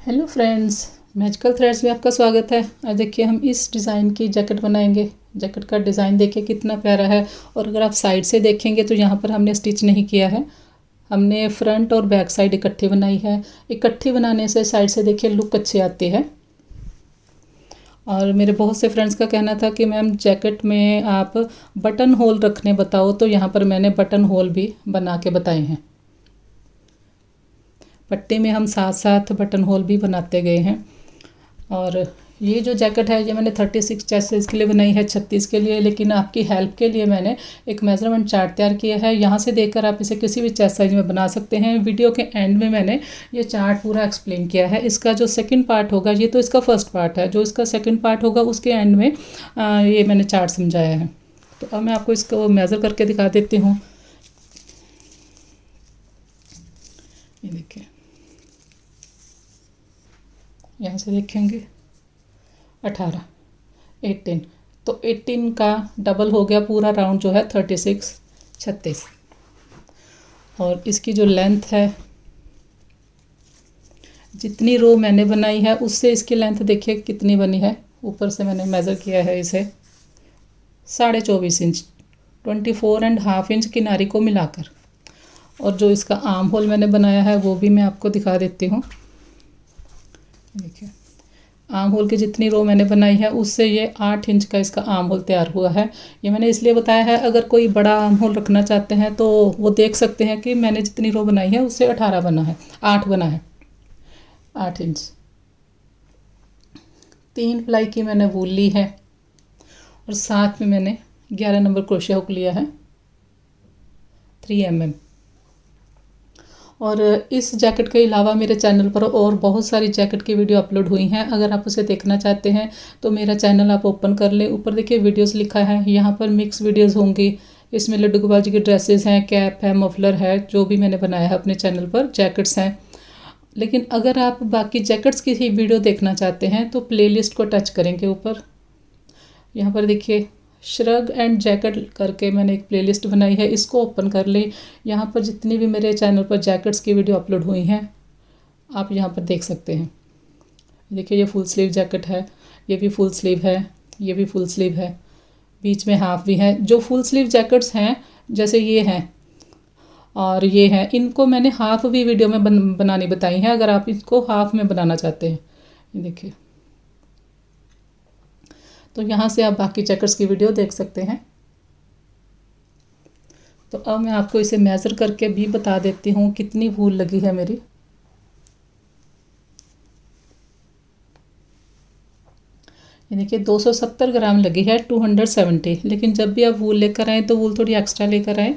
Hello friends, magical threads में आपका स्वागत है। आज देखिए हम इस डिज़ाइन की जैकेट बनाएंगे। जैकेट का डिज़ाइन देखिए कितना प्यारा है। और अगर आप साइड से देखेंगे तो यहाँ पर हमने स्टिच नहीं किया है, हमने फ्रंट और बैक साइड इकट्ठी बनाई है। इकट्ठी बनाने से साइड से देखिए लुक अच्छी आती है। और मेरे बहुत से फ्रेंड्स का कहना था कि मैम जैकेट में आप बटन होल रखने बताओ, तो यहाँ पर मैंने बटन होल भी बना के बताए हैं। पट्टी में हम साथ साथ बटन होल भी बनाते गए हैं। और ये जो जैकेट है ये मैंने 36 चेस्ट साइज़ के लिए बनाई है, 36 के लिए। लेकिन आपकी हेल्प के लिए मैंने एक मेज़रमेंट चार्ट तैयार किया है। यहाँ से देखकर आप इसे किसी भी चेस्ट साइज़ में बना सकते हैं। वीडियो के एंड में मैंने ये चार्ट पूरा एक्सप्लेन किया है। इसका जो सेकंड पार्ट होगा, ये तो इसका फर्स्ट पार्ट है, जो इसका सेकंड पार्ट होगा उसके एंड में ये मैंने चार्ट समझाया है। तो अब मैं आपको इसको मेज़र करके दिखा देती हूँ। ये देखिए, यहाँ से देखेंगे 18 तो 18 का डबल हो गया पूरा राउंड जो है 36। और इसकी जो लेंथ है, जितनी रो मैंने बनाई है उससे इसकी लेंथ देखिए कितनी बनी है। ऊपर से मैंने मेज़र किया है इसे 24.5 इंच, 24.5 इंच किनारी को मिलाकर। और जो इसका आर्म होल मैंने बनाया है वो भी मैं आपको दिखा देती हूँ। देखिए, आर्म होल की जितनी रो मैंने बनाई है उससे ये 8 इंच का इसका आर्म होल तैयार हुआ है। ये मैंने इसलिए बताया है, अगर कोई बड़ा आर्म होल रखना चाहते हैं तो वो देख सकते हैं कि मैंने जितनी रो बनाई है उससे 18 बना है, 8 बना है, 8 इंच। 3 प्लाई की मैंने वूल ली है और साथ में मैंने 11 नंबर क्रोशिया हुक लिया है 3 mm। और इस जैकेट के अलावा मेरे चैनल पर और बहुत सारी जैकेट की वीडियो अपलोड हुई हैं। अगर आप उसे देखना चाहते हैं तो मेरा चैनल आप ओपन कर लें। ऊपर देखिए वीडियोस लिखा है, यहाँ पर मिक्स वीडियोस होंगी। इसमें लड्डू गोपाल जी की ड्रेसेस हैं, कैप है, मफलर है, जो भी मैंने बनाया है अपने चैनल पर, जैकेट्स हैं। लेकिन अगर आप बाकी जैकेट्स की ही वीडियो देखना चाहते हैं तो प्लेलिस्ट को टच करेंगे ऊपर। यहाँ पर देखिए श्रग एंड जैकेट करके मैंने एक प्लेलिस्ट बनाई है, इसको ओपन कर लें। यहाँ पर जितनी भी मेरे चैनल पर जैकेट्स की वीडियो अपलोड हुई हैं आप यहाँ पर देख सकते हैं। देखिए ये फुल स्लीव जैकेट है, ये भी फुल स्लीव है, ये भी फुल स्लीव है, बीच में हाफ भी है। जो फुल स्लीव जैकेट्स हैं जैसे ये हैं और ये हैं, इनको मैंने हाफ भी वीडियो में बनानी बताई है, अगर आप इसको हाफ में बनाना चाहते हैं। ये देखिए, तो यहाँ से आप बाकी जैकेट्स की वीडियो देख सकते हैं। तो अब मैं आपको इसे मेज़र करके भी बता देती हूँ कितनी वूल लगी है मेरी। ये देखिए 270 ग्राम लगी है, 270। लेकिन जब भी आप वूल लेकर आएँ तो वूल थोड़ी एक्स्ट्रा लेकर आएँ,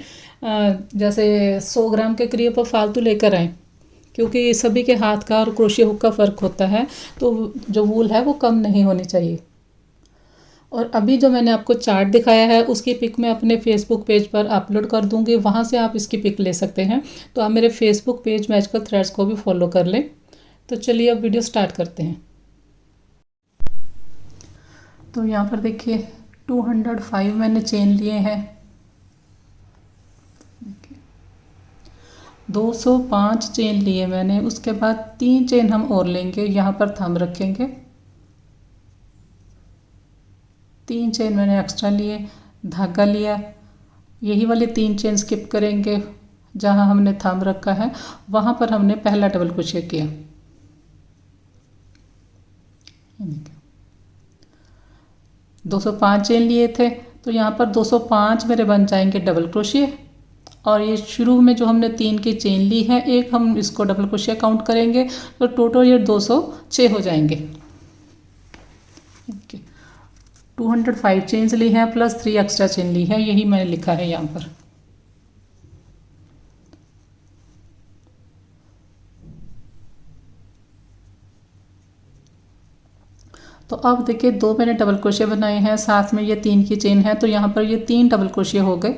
जैसे 100 ग्राम के करीब आप फालतू लेकर आएँ, क्योंकि सभी के हाथ का और क्रोशिया हुक का फ़र्क होता है। तो जो वूल है वो कम नहीं होनी चाहिए। और अभी जो मैंने आपको चार्ट दिखाया है उसकी पिक मैं अपने फेसबुक पेज पर अपलोड कर दूंगी, वहाँ से आप इसकी पिक ले सकते हैं। तो आप मेरे फेसबुक पेज मैजिकल थ्रेड्स को भी फॉलो कर लें। तो चलिए अब वीडियो स्टार्ट करते हैं। तो यहाँ पर देखिए 205 मैंने चेन लिए हैं। 205 चेन लिए मैंने, उसके बाद 3 चेन हम और लेंगे, यहाँ पर थंब रखेंगे। 3 चेन मैंने एक्स्ट्रा लिए, धागा लिया, यही वाली 3 चेन स्किप करेंगे। जहाँ हमने थंब रखा है वहाँ पर हमने पहला डबल क्रोशिया किया। 205 चेन लिए थे तो यहाँ पर 205 मेरे बन जाएंगे डबल क्रोशिया। और ये शुरू में जो हमने 3 की चेन ली है, एक हम इसको डबल क्रोशिया काउंट करेंगे तो टोटल ये 206 हो जाएंगे। 205 चेन्स ली हैं प्लस 3 एक्स्ट्रा चेन ली है, यही मैंने लिखा है यहाँ पर। तो अब देखिए 2 मैंने डबल क्रोशिया बनाए हैं, साथ में ये 3 की चेन है, तो यहाँ पर ये 3 डबल क्रोशिया हो गए।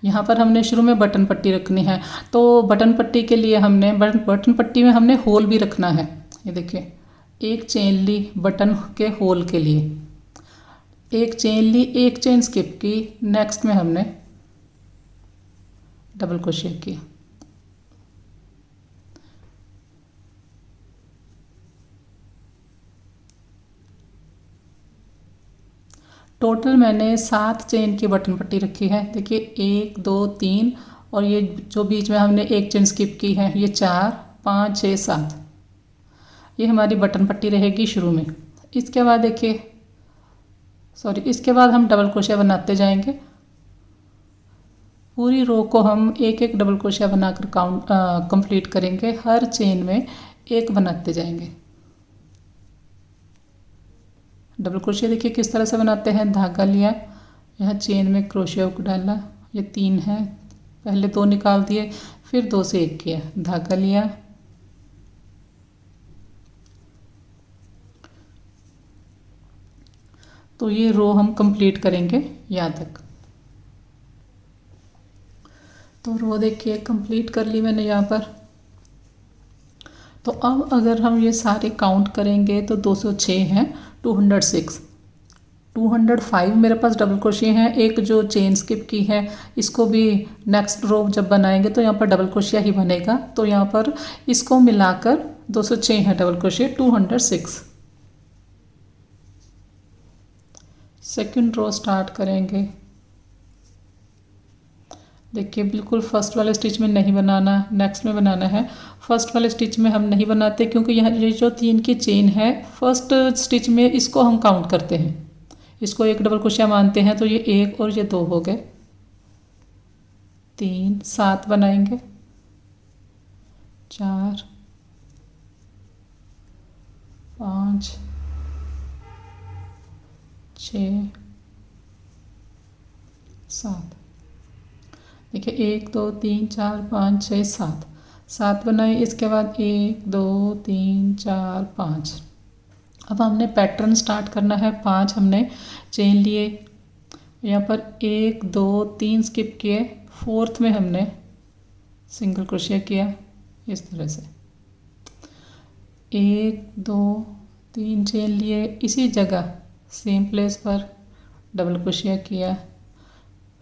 यहाँ पर हमने शुरू में बटन पट्टी रखनी है, तो बटन पट्टी के लिए हमने बटन पट्टी में हमने होल भी रखना है। ये देखिए, एक चेन ली बटन के होल के लिए, एक चेन ली, एक चेन स्किप की, नेक्स्ट में हमने डबल क्रोशिया किया। टोटल मैंने 7 चेन की बटन पट्टी रखी है। देखिए 1 2 3 और ये जो बीच में हमने एक चेन स्किप की है ये 4 5 6 7, ये हमारी बटन पट्टी रहेगी शुरू में। इसके बाद देखिए इसके बाद हम डबल क्रोशिया बनाते जाएंगे। पूरी रो को हम एक एक डबल क्रोशिया बनाकर कंप्लीट करेंगे। हर चेन में एक बनाते जाएंगे। डबल क्रोशिया देखिए किस तरह से बनाते हैं। धागा लिया, यहाँ चेन में क्रोशिया को डाला, ये 3 है, पहले 2 निकाल दिए, फिर 2 से 1 किया, धागा लिया, तो ये रो हम कंप्लीट करेंगे यहाँ तक। तो रो देखिए कंप्लीट कर ली मैंने यहाँ पर। तो अब अगर हम ये सारे काउंट करेंगे तो 206 हैं, 206, 205 मेरे पास डबल क्रोशिया है। एक जो चेन स्किप की है इसको भी नेक्स्ट रो जब बनाएंगे तो यहाँ पर डबल क्रोशिया ही बनेगा। तो यहाँ पर इसको मिलाकर 206 है double crochet, 206। Second row start करेंगे। देखिए बिल्कुल फर्स्ट वाले स्टिच में नहीं बनाना, नेक्स्ट में बनाना है। फर्स्ट वाले स्टिच में हम नहीं बनाते क्योंकि यहाँ ये जो 3 की चेन है फर्स्ट स्टिच में इसको हम काउंट करते हैं, इसको एक डबल क्रोशिया मानते हैं। तो ये 1 और ये 2 हो गए, 3 7 बनाएंगे, 4 5 6 7। देखिए 1 2 3 4 5 6 7, 7 बनाए। इसके बाद 1 2 3 4 5। अब हमने पैटर्न स्टार्ट करना है। 5 हमने चेन लिए, यहाँ पर 1 2 3 स्किप किए, फोर्थ में हमने सिंगल क्रोशिया किया इस तरह से। 1 2 3 चेन लिए, इसी जगह सेम प्लेस पर डबल क्रोशिया किया,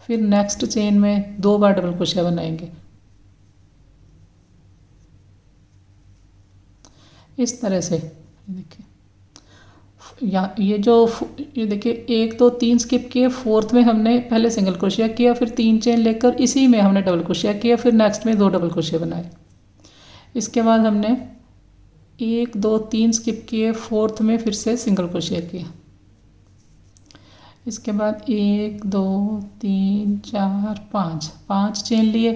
फिर नेक्स्ट चेन में 2 बार डबल क्रोशिया बनाएंगे इस तरह से। देखिए ये देखिए 1 2 3 स्किप किए, फोर्थ में हमने पहले सिंगल क्रोशिया किया, फिर 3 चेन लेकर इसी में हमने डबल क्रोशिया किया, फिर नेक्स्ट में 2 डबल क्रोशिया बनाए। इसके बाद हमने 1 2 3 स्किप किए, फोर्थ में फिर से सिंगल क्रोशिया किया। इसके बाद 1 2 3 4 5, 5 चेन लिए,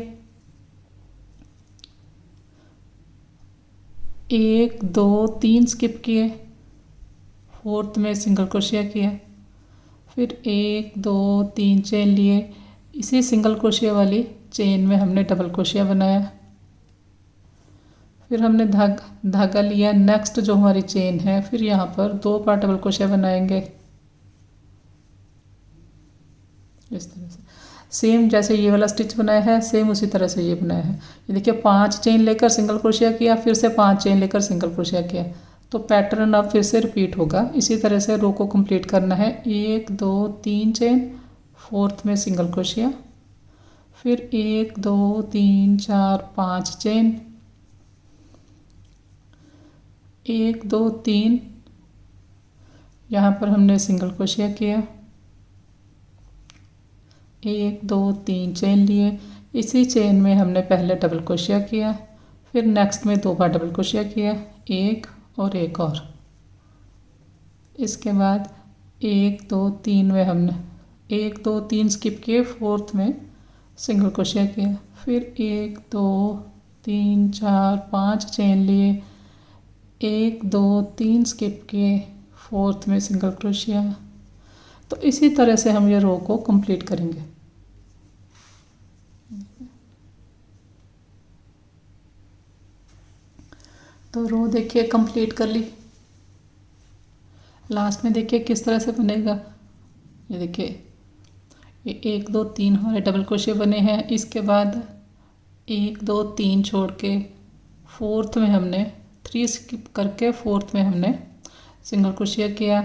1 2 3 स्किप किए, फोर्थ में सिंगल क्रोशिया किया, फिर 1 2 3 चेन लिए, इसी सिंगल क्रोशिया वाली चेन में हमने डबल क्रोशिया बनाया। फिर हमने धागा लिया, नेक्स्ट जो हमारी चेन है, फिर यहाँ पर 2 बार डबल क्रोशिया बनाएंगे इस तरह से। सेम जैसे ये वाला स्टिच बनाया है सेम उसी तरह से ये बनाया है। ये देखिए 5 चेन लेकर सिंगल क्रोशिया किया, फिर से 5 चेन लेकर सिंगल क्रोशिया किया, तो पैटर्न अब फिर से रिपीट होगा। इसी तरह से रो को कंप्लीट करना है। 1 2 3 चेन, फोर्थ में सिंगल क्रोशिया, फिर 1 2 3 4 5 चेन, 1 2 3, यहाँ पर हमने सिंगल क्रोशिया किया, 1 2 3 चेन लिए, इसी चेन में हमने पहले डबल क्रोशिया किया, फिर नेक्स्ट में 2 बार डबल क्रोशिया किया, 1 और 1 और। इसके बाद 1 2 3 में हमने 1 2 3 स्किप किए, फोर्थ में सिंगल क्रोशिया किया, फिर 1 2 3 4 5 चेन लिए, 1 2 3 स्किप किए, फोर्थ में सिंगल क्रोशिया। तो इसी तरह से हम ये रो को कंप्लीट करेंगे। तो रो देखिए कंप्लीट कर ली। लास्ट में देखिए किस तरह से बनेगा। ये देखिए ये 1 2 3 हमारे डबल क्रोशिया बने हैं। इसके बाद 1 2 3 छोड़ के फोर्थ में हमने 3 स्किप करके फोर्थ में हमने सिंगल क्रोशिया किया,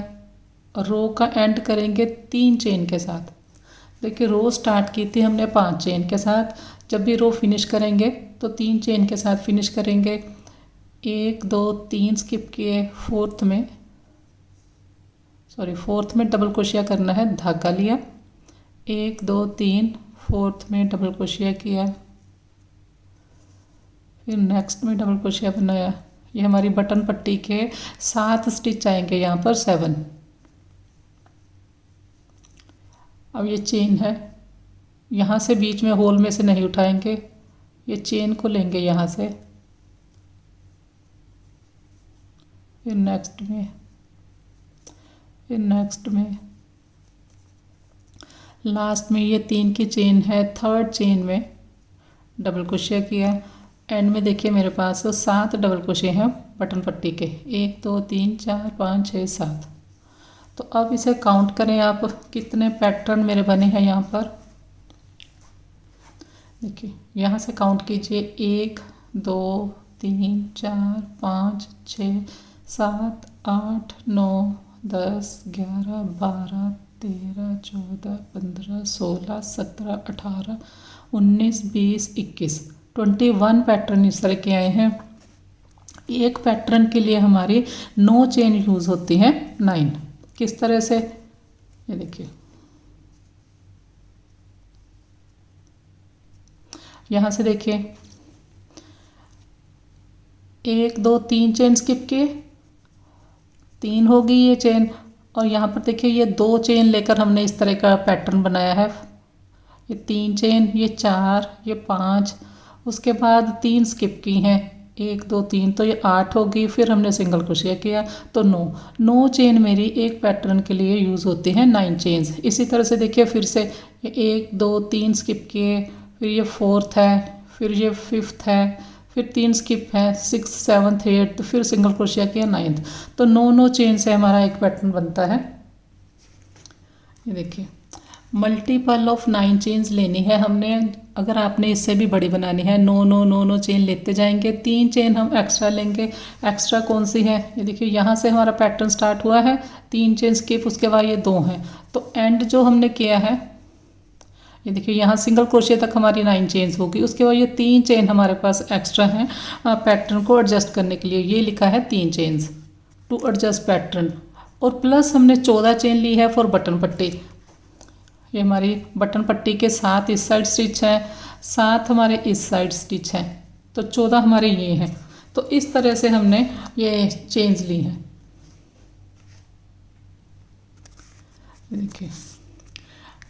और रो का एंड करेंगे 3 चेन के साथ। देखिए रो स्टार्ट की थी हमने 5 चेन के साथ, जब भी रो फिनिश करेंगे तो 3 चेन के साथ फिनिश करेंगे। 1 2 3 स्किप किए, फोर्थ में सॉरी फोर्थ में डबल क्रोशिया करना है, धागा लिया, 1 2 3, फोर्थ में डबल क्रोशिया किया, फिर नेक्स्ट में डबल क्रोशिया बनाया। ये हमारी बटन पट्टी के 7 स्टिच आएंगे, यहाँ पर 7। अब ये चेन है, यहाँ से बीच में होल में से नहीं उठाएंगे, ये चेन को लेंगे यहाँ से, फिर नेक्स्ट में, फिर नेक्स्ट में, लास्ट में ये 3 की चेन है, थर्ड चेन में डबल क्रोशिया किया। एंड में देखिए मेरे पास 7 डबल क्रोशिया हैं बटन पट्टी के, 1 2 3 4 5 6 7। तो अब इसे काउंट करें आप, कितने पैटर्न मेरे बने हैं यहाँ पर। देखिए यहाँ से काउंट कीजिए, 1 2 3 4 5 6 7 8 9 10 11 12 13 14 15 16 17 18 19 20 21 21 पैटर्न इस तरह के आए हैं। एक पैटर्न के लिए हमारी 9 चेन यूज़ होती हैं, 9। किस तरह से, ये देखिए यहाँ से देखिए 1 2 3 चेन स्किप किए, 3 होगी ये चेन, और यहाँ पर देखिए ये 2 चेन लेकर हमने इस तरह का पैटर्न बनाया है। ये 3 चेन, ये 4, ये 5, उसके बाद 3 स्किप की हैं, 1 2 3, तो ये 8 होगी। फिर हमने सिंगल क्रोशिया किया तो 9 चेन मेरी एक पैटर्न के लिए यूज़ होती हैं, 9 चेन्स। इसी तरह से देखिए फिर से 1 2 3 स्किप किए, फिर ये 4th है, फिर ये 5th है, फिर 3 स्किप है, 6th 7th 8th, फिर सिंगल क्रोशिया किया 9th। तो 9 चेन से हमारा एक पैटर्न बनता है। ये देखिए मल्टीपल ऑफ 9 चेन्स लेनी है हमने। अगर आपने इससे भी बड़ी बनानी है, 9 चेन लेते जाएंगे। 3 चेन हम एक्स्ट्रा लेंगे। एक्स्ट्रा कौन सी है, ये देखिए यहाँ से हमारा पैटर्न स्टार्ट हुआ है, 3 चेन स्किप, उसके बाद ये 2 हैं। तो एंड जो हमने किया है, ये देखिए यहाँ सिंगल क्रोशिया तक हमारी 9 चेन्स होगी। उसके बाद ये 3 चेन हमारे पास एक्स्ट्रा हैं पैटर्न को एडजस्ट करने के लिए। ये लिखा है 3 चेन्स टू एडजस्ट पैटर्न, और प्लस हमने 14 चेन ली है फॉर बटन पट्टी। ये हमारी बटन पट्टी के 7 इस साइड स्टिच हैं, 7 हमारे इस साइड स्टिच हैं, तो 14 हमारे ये हैं। तो इस तरह से हमने ये चेन्स ली हैं। देखिए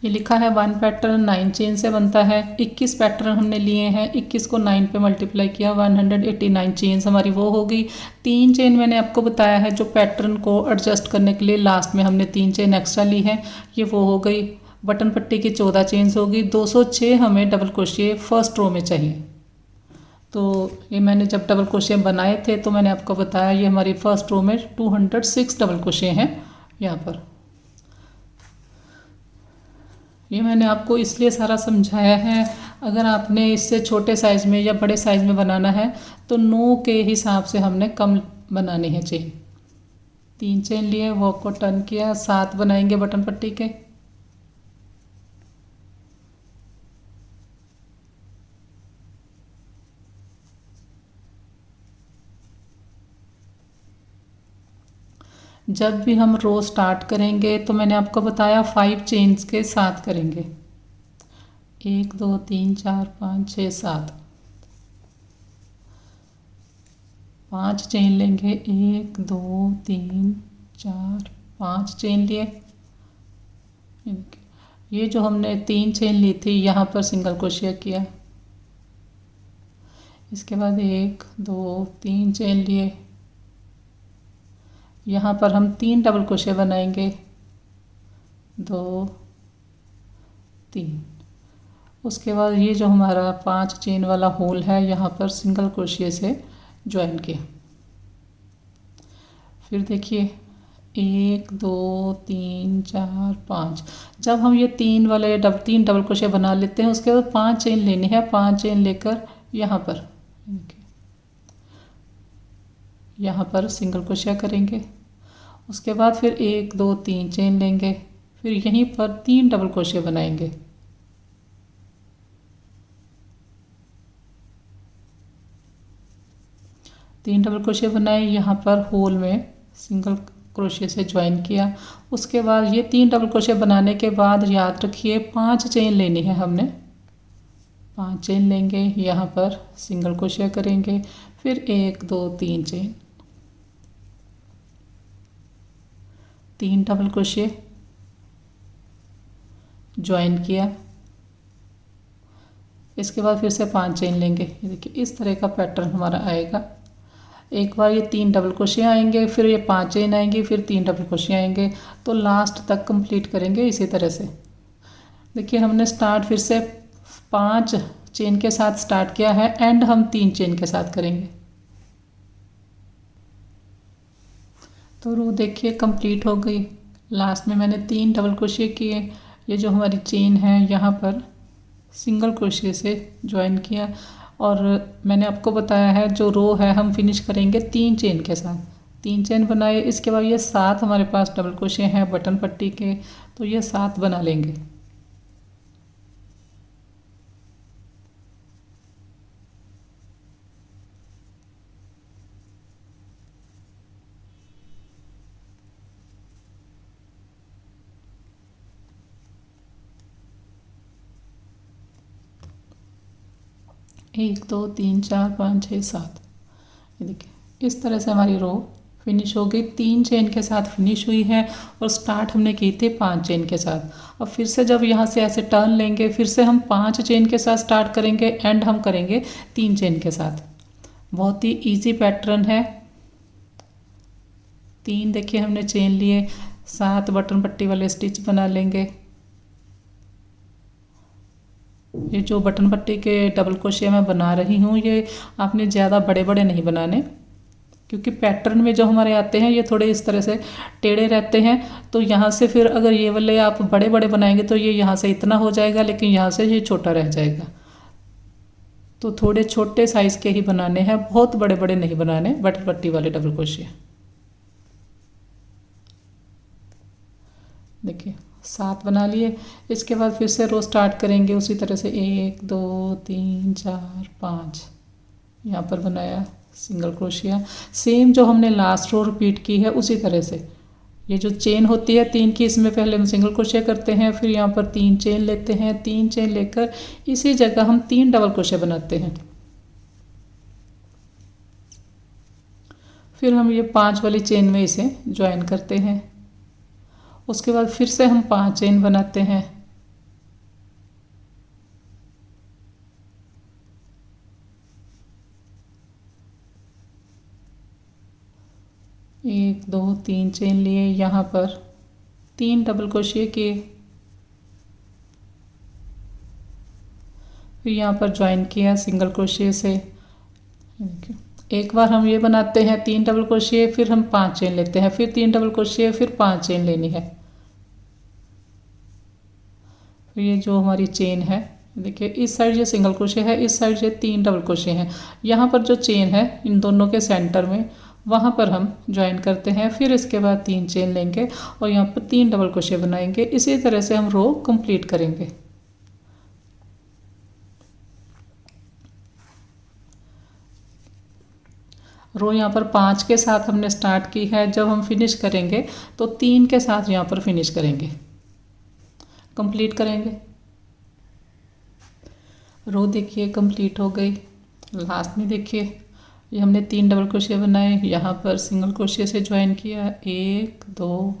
ये लिखा है 1 पैटर्न 9 चेन से बनता है। 21 पैटर्न हमने लिए हैं, 21 को 9 पे मल्टीप्लाई किया, 189 चेन्स हमारी वो होगी। 3 चेन मैंने आपको बताया है जो पैटर्न को एडजस्ट करने के लिए लास्ट में हमने 3 चेन एक्स्ट्रा ली है, ये वो हो गई। बटन पट्टी की 14 चेन्स होगी। 206 हमें डबल क्रोशिया फर्स्ट रो में चाहिए। तो ये मैंने जब डबल क्रोशिया बनाए थे तो मैंने आपको बताया, ये हमारी फर्स्ट रो में 206 डबल क्रोशिया हैं यहाँ पर। ये मैंने आपको इसलिए सारा समझाया है, अगर आपने इससे छोटे साइज़ में या बड़े साइज़ में बनाना है तो 9 के हिसाब से हमने कम बनानी है चेन। 3 चेन लिए, वर्क को टर्न किया, 7 बनाएंगे बटन पट्टी के। जब भी हम रो स्टार्ट करेंगे तो मैंने आपको बताया 5 चेन्स के साथ करेंगे। 1 2 3 4 5 6 7, 5 चेन लेंगे। 1 2 3 4 5 चेन लिए। ये जो हमने 3 चेन ली थी यहाँ पर सिंगल क्रोशिया किया। इसके बाद 1 2 3 चेन लिए, यहाँ पर हम 3 डबल क्रोशिया बनाएंगे, 2 3। उसके बाद ये जो हमारा 5 चेन वाला होल है यहाँ पर सिंगल क्रोशिया से ज्वाइन किया। फिर देखिए 1 2 3 4 5। जब हम ये 3 डबल क्रोशिया बना लेते हैं उसके बाद 5 चेन लेनी है। 5 चेन लेकर यहाँ पर सिंगल क्रोशिया करेंगे। उसके बाद फिर 1 2 3 चेन लेंगे, फिर यहीं पर 3 डबल क्रोशिया बनाएंगे। तीन डबल क्रोशिया बनाए, यहाँ पर होल में सिंगल क्रोशिया से ज्वाइन किया। उसके बाद ये 3 डबल क्रोशिया बनाने के बाद याद रखिए 5 चेन लेनी है हमने। 5 चेन लेंगे, यहाँ पर सिंगल क्रोशिया करेंगे, फिर 1 2 3 चेन, 3 डबल क्रोशिया ज्वाइन किया। इसके बाद फिर से 5 चेन लेंगे। ये देखिए इस तरह का पैटर्न हमारा आएगा। एक बार ये 3 डबल क्रोशिया आएंगे, फिर ये 5 चेन आएंगी, फिर 3 डबल क्रोशिया आएंगे, तो लास्ट तक कंप्लीट करेंगे इसी तरह से। देखिए हमने स्टार्ट फिर से 5 चेन के साथ स्टार्ट किया है, एंड हम 3 चेन के साथ करेंगे। तो रो देखिए कंप्लीट हो गई। लास्ट में मैंने 3 डबल क्रोशिया किए। ये जो हमारी चेन है यहाँ पर सिंगल क्रोशिया से ज्वाइन किया, और मैंने आपको बताया है जो रो है हम फिनिश करेंगे 3 चेन के साथ। 3 चेन बनाए, इसके बाद ये 7 हमारे पास डबल क्रोशिया हैं बटन पट्टी के, तो ये 7 बना लेंगे। एक दो तीन चार पाँच छः सात, ये देखिए इस तरह से हमारी रो फिनिश हो गई। 3 चेन के साथ फिनिश हुई है, और स्टार्ट हमने की थी 5 चेन के साथ। अब फिर से जब यहाँ से ऐसे टर्न लेंगे, फिर से हम 5 चेन के साथ स्टार्ट करेंगे, एंड हम करेंगे 3 चेन के साथ। बहुत ही इजी पैटर्न है। 3 देखिए हमने चेन लिए, 7 बटन पट्टी वाले स्टिच बना लेंगे। ये जो बटन पट्टी के डबल क्रोशिया मैं बना रही हूँ, ये आपने ज़्यादा बड़े बड़े नहीं बनाने, क्योंकि पैटर्न में जो हमारे आते हैं ये थोड़े इस तरह से टेढ़े रहते हैं। तो यहाँ से फिर अगर ये वाले आप बड़े बड़े बनाएंगे तो ये यहाँ से इतना हो जाएगा, लेकिन यहाँ से ये छोटा रह जाएगा। तो थोड़े छोटे साइज़ के ही बनाने हैं, बहुत बड़े बड़े नहीं बनाने बटन पट्टी वाले डबल क्रोशिया। देखिए 7 बना लिए। इसके बाद फिर से रो स्टार्ट करेंगे उसी तरह से, 1 2 3 4 5, यहाँ पर बनाया सिंगल क्रोशिया। सेम जो हमने लास्ट रो रिपीट की है उसी तरह से। ये जो चेन होती है 3 की, इसमें पहले हम सिंगल क्रोशिया करते हैं, फिर यहाँ पर 3 चेन लेते हैं। 3 चेन लेकर इसी जगह हम 3 डबल क्रोशिया बनाते हैं। फिर हम ये 5 वाली चेन में इसे ज्वाइन करते हैं। उसके बाद फिर से हम 5 चेन बनाते हैं। 1 2 3 चेन लिए, यहाँ पर 3 डबल क्रोशिया किए, फिर यहाँ पर ज्वाइन किया सिंगल क्रोशिया से। एक बार हम ये बनाते हैं 3 डबल क्रोशिया, फिर हम 5 चेन लेते हैं, फिर 3 डबल क्रोशिया, फिर 5 चेन लेनी है। फिर ये जो हमारी चेन है, देखिए इस साइड ये सिंगल क्रोशिया है, इस साइड ये 3 डबल क्रोशिया है। यहाँ पर जो चेन है इन दोनों के सेंटर में, वहाँ पर हम ज्वाइन करते हैं। फिर इसके बाद 3 चेन लेंगे और यहाँ पर 3 डबल क्रोशिया बनाएंगे। इसी तरह से हम रो कंप्लीट करेंगे। रो यहाँ पर 5 के साथ हमने स्टार्ट की है, जब हम फिनिश करेंगे तो 3 के साथ यहाँ पर फिनिश करेंगे, कंप्लीट करेंगे। रो देखिए कंप्लीट हो गई। लास्ट में देखिए ये हमने 3 डबल क्रोशिया बनाए, यहाँ पर सिंगल क्रोशिया से ज्वाइन किया, 1 2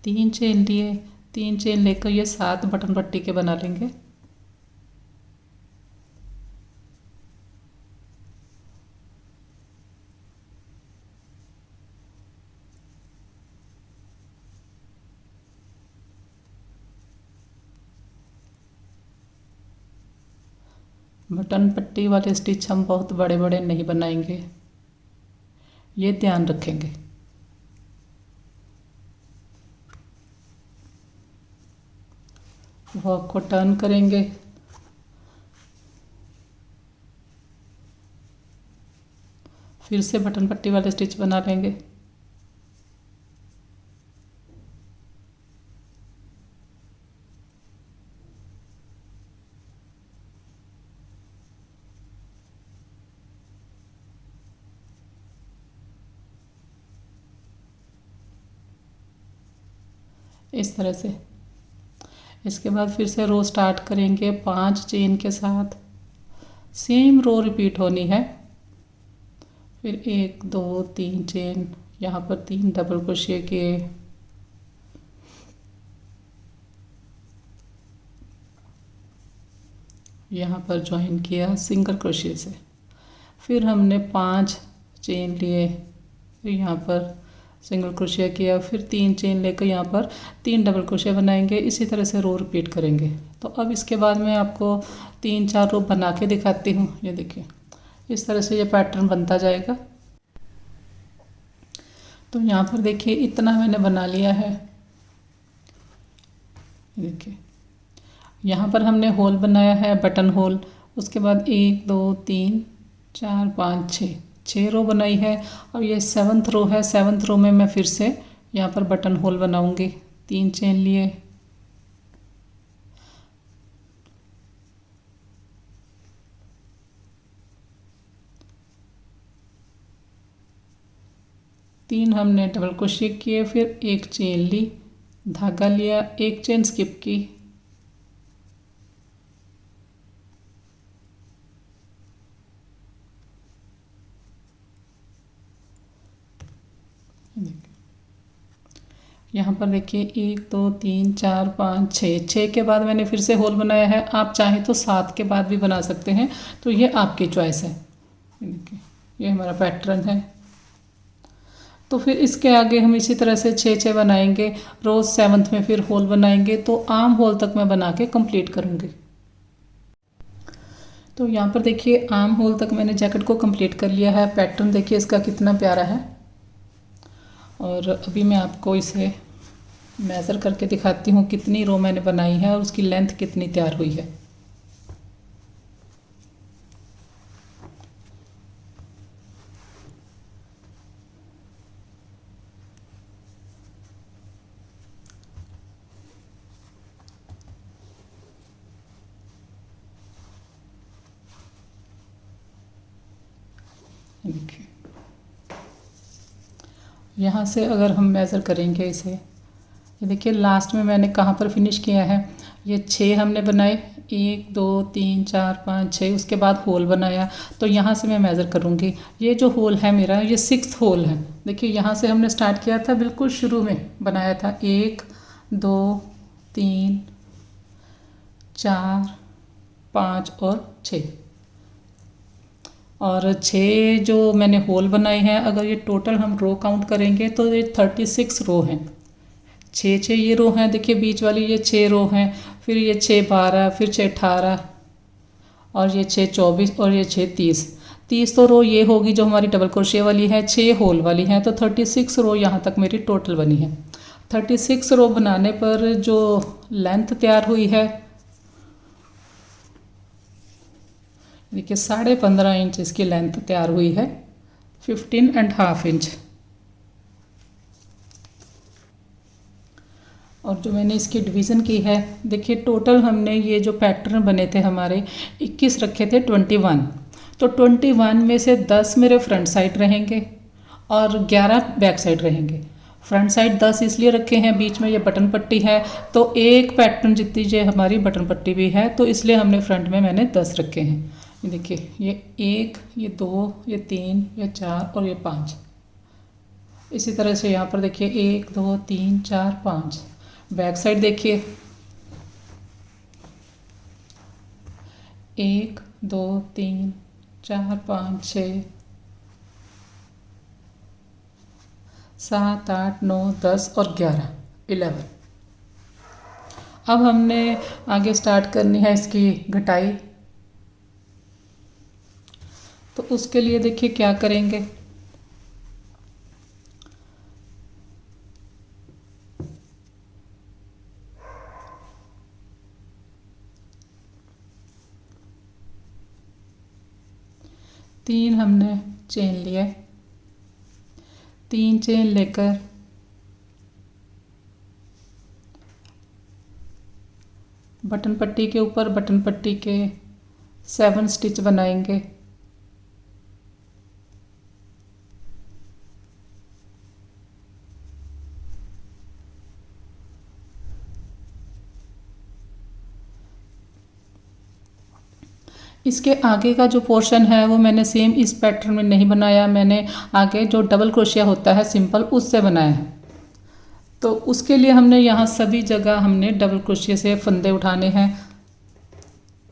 3 चेन लिए। 3 चेन लेकर ये 7 बटन पट्टी के बना लेंगे। बटन पट्टी वाले स्टिच हम बहुत बड़े बड़े नहीं बनाएंगे, ये ध्यान रखेंगे। वर्क को टर्न करेंगे, फिर से बटन पट्टी वाले स्टिच बना लेंगे। इस तरह से। इसके बाद फिर से रो स्टार्ट करेंगे 5 चेन के साथ, सेम रो रिपीट होनी है। फिर 1 2 3 चेन, यहाँ पर 3 डबल क्रोशिया किए, यहाँ पर ज्वाइन किया सिंगल क्रोशिया से। फिर हमने 5 चेन लिए, फिर यहाँ पर सिंगल क्रोशिया किया, फिर 3 चेन लेकर यहाँ पर 3 डबल क्रोशिया बनाएंगे। इसी तरह से रो रिपीट करेंगे। तो अब इसके बाद मैं आपको 3-4 रो बना के दिखाती हूँ। ये देखिए इस तरह से ये पैटर्न बनता जाएगा। तो यहाँ पर देखिए इतना मैंने बना लिया है। देखिए यहाँ पर हमने होल बनाया है, बटन होल। उसके बाद 1 2 3 4 5 6 रो बनाई है। और ये 7th रो है। 7th रो में मैं फिर से यहाँ पर बटन होल बनाऊंगी। 3 चेन लिए, तीन हमने डबल क्रोशिया किए, फिर 1 चेन ली, धागा लिया, 1 चेन स्किप की, यहाँ पर देखिए 1 2 3 4 5 6 के बाद मैंने फिर से होल बनाया है। आप चाहें तो 7 के बाद भी बना सकते हैं, तो ये आपकी चॉइस है। देखिए ये हमारा पैटर्न है। तो फिर इसके आगे हम इसी तरह से 6 बनाएंगे। रोज़ 7th में फिर होल बनाएंगे। तो आर्म होल तक मैं बना के कंप्लीट करूँगी। तो यहाँ पर देखिए आर्म होल तक मैंने जैकेट को कंप्लीट कर लिया है। पैटर्न देखिए इसका कितना प्यारा है। और अभी मैं आपको इसे मेज़र करके दिखाती हूँ कितनी रो मैंने बनाई है और उसकी लेंथ कितनी तैयार हुई है। देखिए यहाँ से अगर हम मेज़र करेंगे इसे, ये देखिए लास्ट में मैंने कहाँ पर फिनिश किया है। ये 6 हमने बनाए, 1 2 3 4 5 6, उसके बाद होल बनाया। तो यहाँ से मैं मेज़र करूँगी। ये जो होल है मेरा, ये 6th होल है। देखिए यहाँ से हमने स्टार्ट किया था, बिल्कुल शुरू में बनाया था 1 2 3 4 5 और 6। और 6 जो मैंने होल बनाए हैं, अगर ये टोटल हम रो काउंट करेंगे तो ये 36 रो हैं। 6 ये रो हैं। देखिए बीच वाली ये 6 रो हैं, फिर ये 6 12, फिर 6 18, और ये 6 24, और ये 6 30। 30 तो रो ये होगी जो हमारी डबल क्रोशिया वाली है, 6 होल वाली हैं। तो 36 रो यहाँ तक मेरी टोटल बनी है। 36 रो बनाने पर जो लेंथ तैयार हुई है, देखिए 15.5 इंच इसकी लेंथ तैयार हुई है, 15.5 इंच। और जो मैंने इसकी डिवीज़न की है, देखिए टोटल हमने ये जो पैटर्न बने थे हमारे 21 रखे थे 21। तो 21 में से 10 मेरे फ्रंट साइड रहेंगे और 11 बैक साइड रहेंगे। फ्रंट साइड 10 इसलिए रखे हैं, बीच में ये बटन पट्टी है, तो एक पैटर्न जितनी जो हमारी बटन पट्टी भी है, तो इसलिए हमने फ्रंट में मैंने 10 रखे हैं। ये देखिए ये 1 ये 2 ये 3 ये 4 और ये 5। इसी तरह से यहाँ पर देखिए 1 2 3 4 5। बैक साइड देखिए 1 2 3 4 5 6 7 8 9 10 और 11 11। अब हमने आगे स्टार्ट करनी है इसकी घटाई। तो उसके लिए देखिए क्या करेंगे, तीन हमने चेन लिए, 3 चेन लेकर बटन पट्टी के ऊपर बटन पट्टी के 7 स्टिच बनाएंगे। इसके आगे का जो पोर्शन है वो मैंने सेम इस पैटर्न में नहीं बनाया, मैंने आगे जो डबल क्रोशिया होता है सिंपल उससे बनाया है। तो उसके लिए हमने यहाँ सभी जगह हमने डबल क्रोशिया से फंदे उठाने हैं।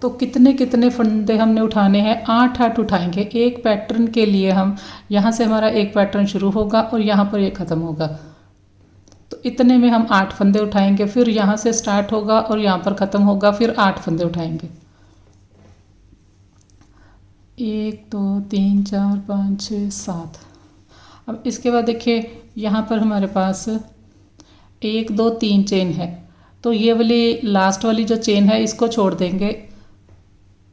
तो कितने कितने फंदे हमने उठाने हैं, 8 उठाएंगे एक पैटर्न के लिए। हम यहाँ से हमारा एक पैटर्न शुरू होगा और यहाँ पर ये ख़त्म होगा, तो इतने में हम 8 फंदे उठाएंगे। फिर यहाँ से स्टार्ट होगा और यहाँ पर ख़त्म होगा, फिर 8 फंदे उठाएंगे। 1 2 3 4 5 6 7। अब इसके बाद देखिए यहाँ पर हमारे पास 1 2 3 चेन है, तो ये वाली लास्ट वाली जो चेन है इसको छोड़ देंगे।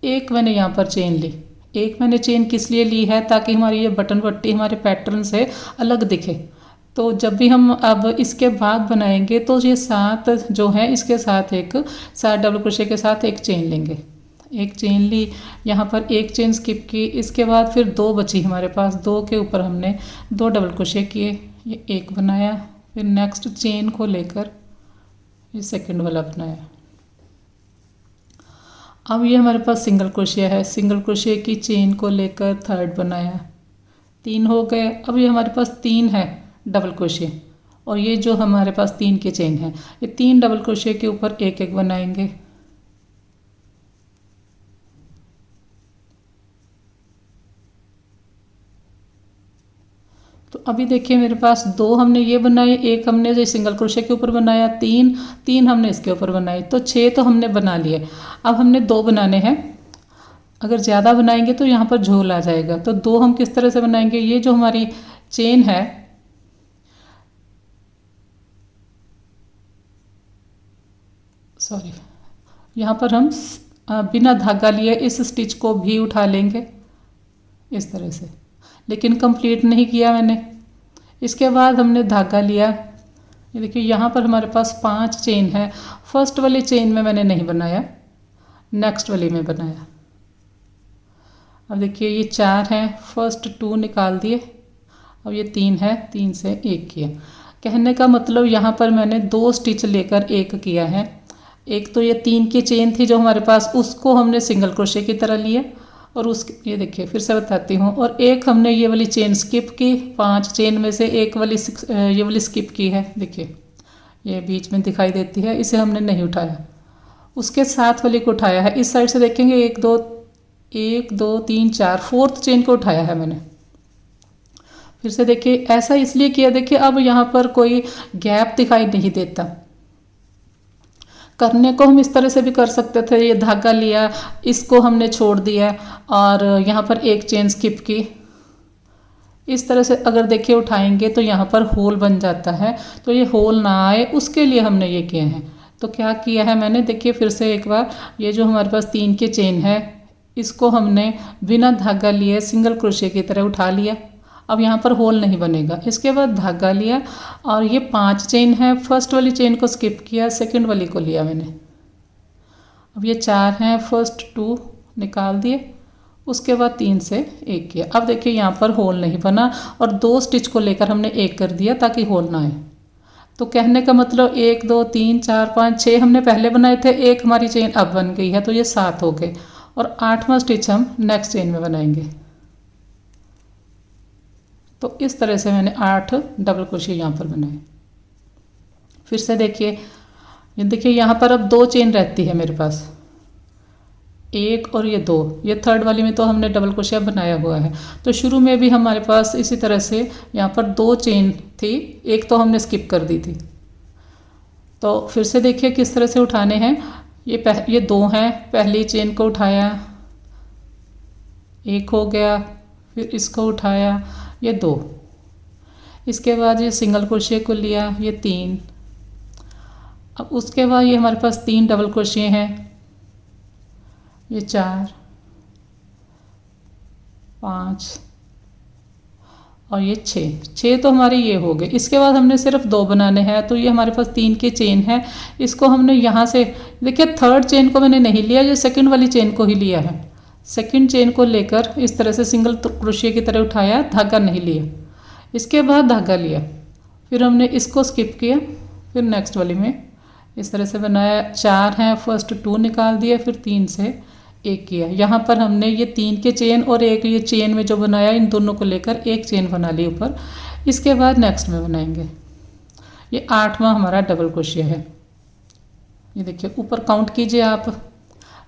एक मैंने यहाँ पर चेन ली, एक मैंने चेन किस लिए ली है, ताकि हमारी ये बटन पट्टी हमारे पैटर्न से अलग दिखे। तो जब भी हम अब इसके बाद बनाएंगे तो ये 7 जो है इसके साथ एक 7 डबल क्रोशिया के साथ एक चेन लेंगे। एक चेन ली, यहाँ पर एक चेन स्किप की, इसके बाद फिर 2 बची हमारे पास, 2 के ऊपर हमने 2 डबल क्रोशिया किए, ये एक बनाया, फिर नेक्स्ट चेन को लेकर ये सेकंड वाला बनाया। अब ये हमारे पास सिंगल क्रोशिया है, सिंगल क्रोशिया की चेन को लेकर थर्ड बनाया, 3 हो गए। अब ये हमारे पास 3 है डबल क्रोशिया, और ये जो हमारे पास 3 की चेन है, ये 3 डबल क्रोशिया के ऊपर एक एक बनाएंगे। तो अभी देखिए मेरे पास 2 हमने ये बनाए, एक हमने जो सिंगल क्रोशिया के ऊपर बनाया, 3 हमने इसके ऊपर बनाए, तो 6 तो हमने बना लिए। अब हमने 2 बनाने हैं, अगर ज़्यादा बनाएंगे तो यहाँ पर झोल आ जाएगा। तो 2 हम किस तरह से बनाएंगे, ये जो हमारी चेन है सॉरी यहाँ पर हम बिना धागा लिए इस स्टिच को भी उठा लेंगे इस तरह से, लेकिन कंप्लीट नहीं किया मैंने। इसके बाद हमने धागा लिया, ये देखिए यहाँ पर हमारे पास 5 चेन है। फर्स्ट वाली चेन में मैंने नहीं बनाया, नेक्स्ट वाली में बनाया। अब देखिए ये 4 हैं, फर्स्ट 2 निकाल दिए, अब ये 3 है, 3 से 1 किया। कहने का मतलब यहाँ पर मैंने 2 स्टिच लेकर एक किया है। एक तो ये 3 की चेन थी जो हमारे पास, उसको हमने सिंगल क्रोशिया की तरह लिया, और उस ये देखिए फिर से बताती हूँ, और एक हमने ये वाली चेन स्किप की, 5 चेन में से एक वाली ये वाली स्किप की है, देखिए ये बीच में दिखाई देती है, इसे हमने नहीं उठाया, उसके साथ वाली को उठाया है। इस साइड से देखेंगे 1 2 3 4 फोर्थ चेन को उठाया है मैंने। फिर से देखिए ऐसा इसलिए किया, देखिए अब यहाँ पर कोई गैप दिखाई नहीं देता। करने को हम इस तरह से भी कर सकते थे, ये धागा लिया, इसको हमने छोड़ दिया और यहाँ पर एक चेन स्किप की, इस तरह से अगर देखिए उठाएंगे तो यहाँ पर होल बन जाता है, तो ये होल ना आए उसके लिए हमने ये किया है। तो क्या किया है मैंने, देखिए फिर से एक बार, ये जो हमारे पास 3 की चेन है इसको हमने बिना धागा लिए सिंगल क्रोशिया की तरह उठा लिया। अब यहाँ पर होल नहीं बनेगा। इसके बाद धागा लिया और ये 5 चेन है, फर्स्ट वाली चेन को स्किप किया, सेकंड वाली को लिया मैंने। अब ये 4 हैं, फर्स्ट 2 निकाल दिए, उसके बाद 3 से 1 किया। अब देखिए यहाँ पर होल नहीं बना और 2 स्टिच को लेकर हमने 1 कर दिया ताकि होल ना आए। तो कहने का मतलब 1 2 3 4 5 6 हमने पहले बनाए थे, एक हमारी चेन अब बन गई है, तो ये 7 हो गए, और 8वां स्टिच हम नेक्स्ट चेन में बनाएंगे। तो इस तरह से मैंने 8 डबल क्रोशिया यहाँ पर बनाए। फिर से देखिए, ये देखिए यहाँ पर अब 2 चेन रहती है मेरे पास, 1 और ये 2, ये थर्ड वाली में तो हमने डबल क्रोशिया बनाया हुआ है। तो शुरू में भी हमारे पास इसी तरह से यहाँ पर 2 चेन थी, एक तो हमने स्किप कर दी थी। तो फिर से देखिए किस तरह से उठाने हैं, ये 2 हैं, पहली चेन को उठाया, 1 हो गया, फिर इसको उठाया, ये 2, इसके बाद ये सिंगल क्रोशिया को लिया, ये 3। अब उसके बाद ये हमारे पास 3 डबल क्रोशिया हैं, ये 4 5 और ये 6 तो हमारे ये हो गए। इसके बाद हमने सिर्फ 2 बनाने हैं, तो ये हमारे पास 3 की चेन है, इसको हमने यहाँ से देखिए थर्ड चेन को मैंने नहीं लिया, ये सेकंड वाली चेन को ही लिया है। सेकंड चेन को लेकर इस तरह से सिंगल क्रोशिया की तरह उठाया, धागा नहीं लिया, इसके बाद धागा लिया, फिर हमने इसको स्किप किया, फिर नेक्स्ट वाली में इस तरह से बनाया। 4 हैं, फर्स्ट 2 निकाल दिए, फिर 3 से एक किया। यहाँ पर हमने ये 3 के चेन और एक ये चेन में जो बनाया, इन दोनों को लेकर एक चेन बना ली ऊपर। इसके बाद नेक्स्ट में बनाएंगे, ये 8वां हमारा डबल क्रोशिया है। ये देखिए ऊपर काउंट कीजिए आप,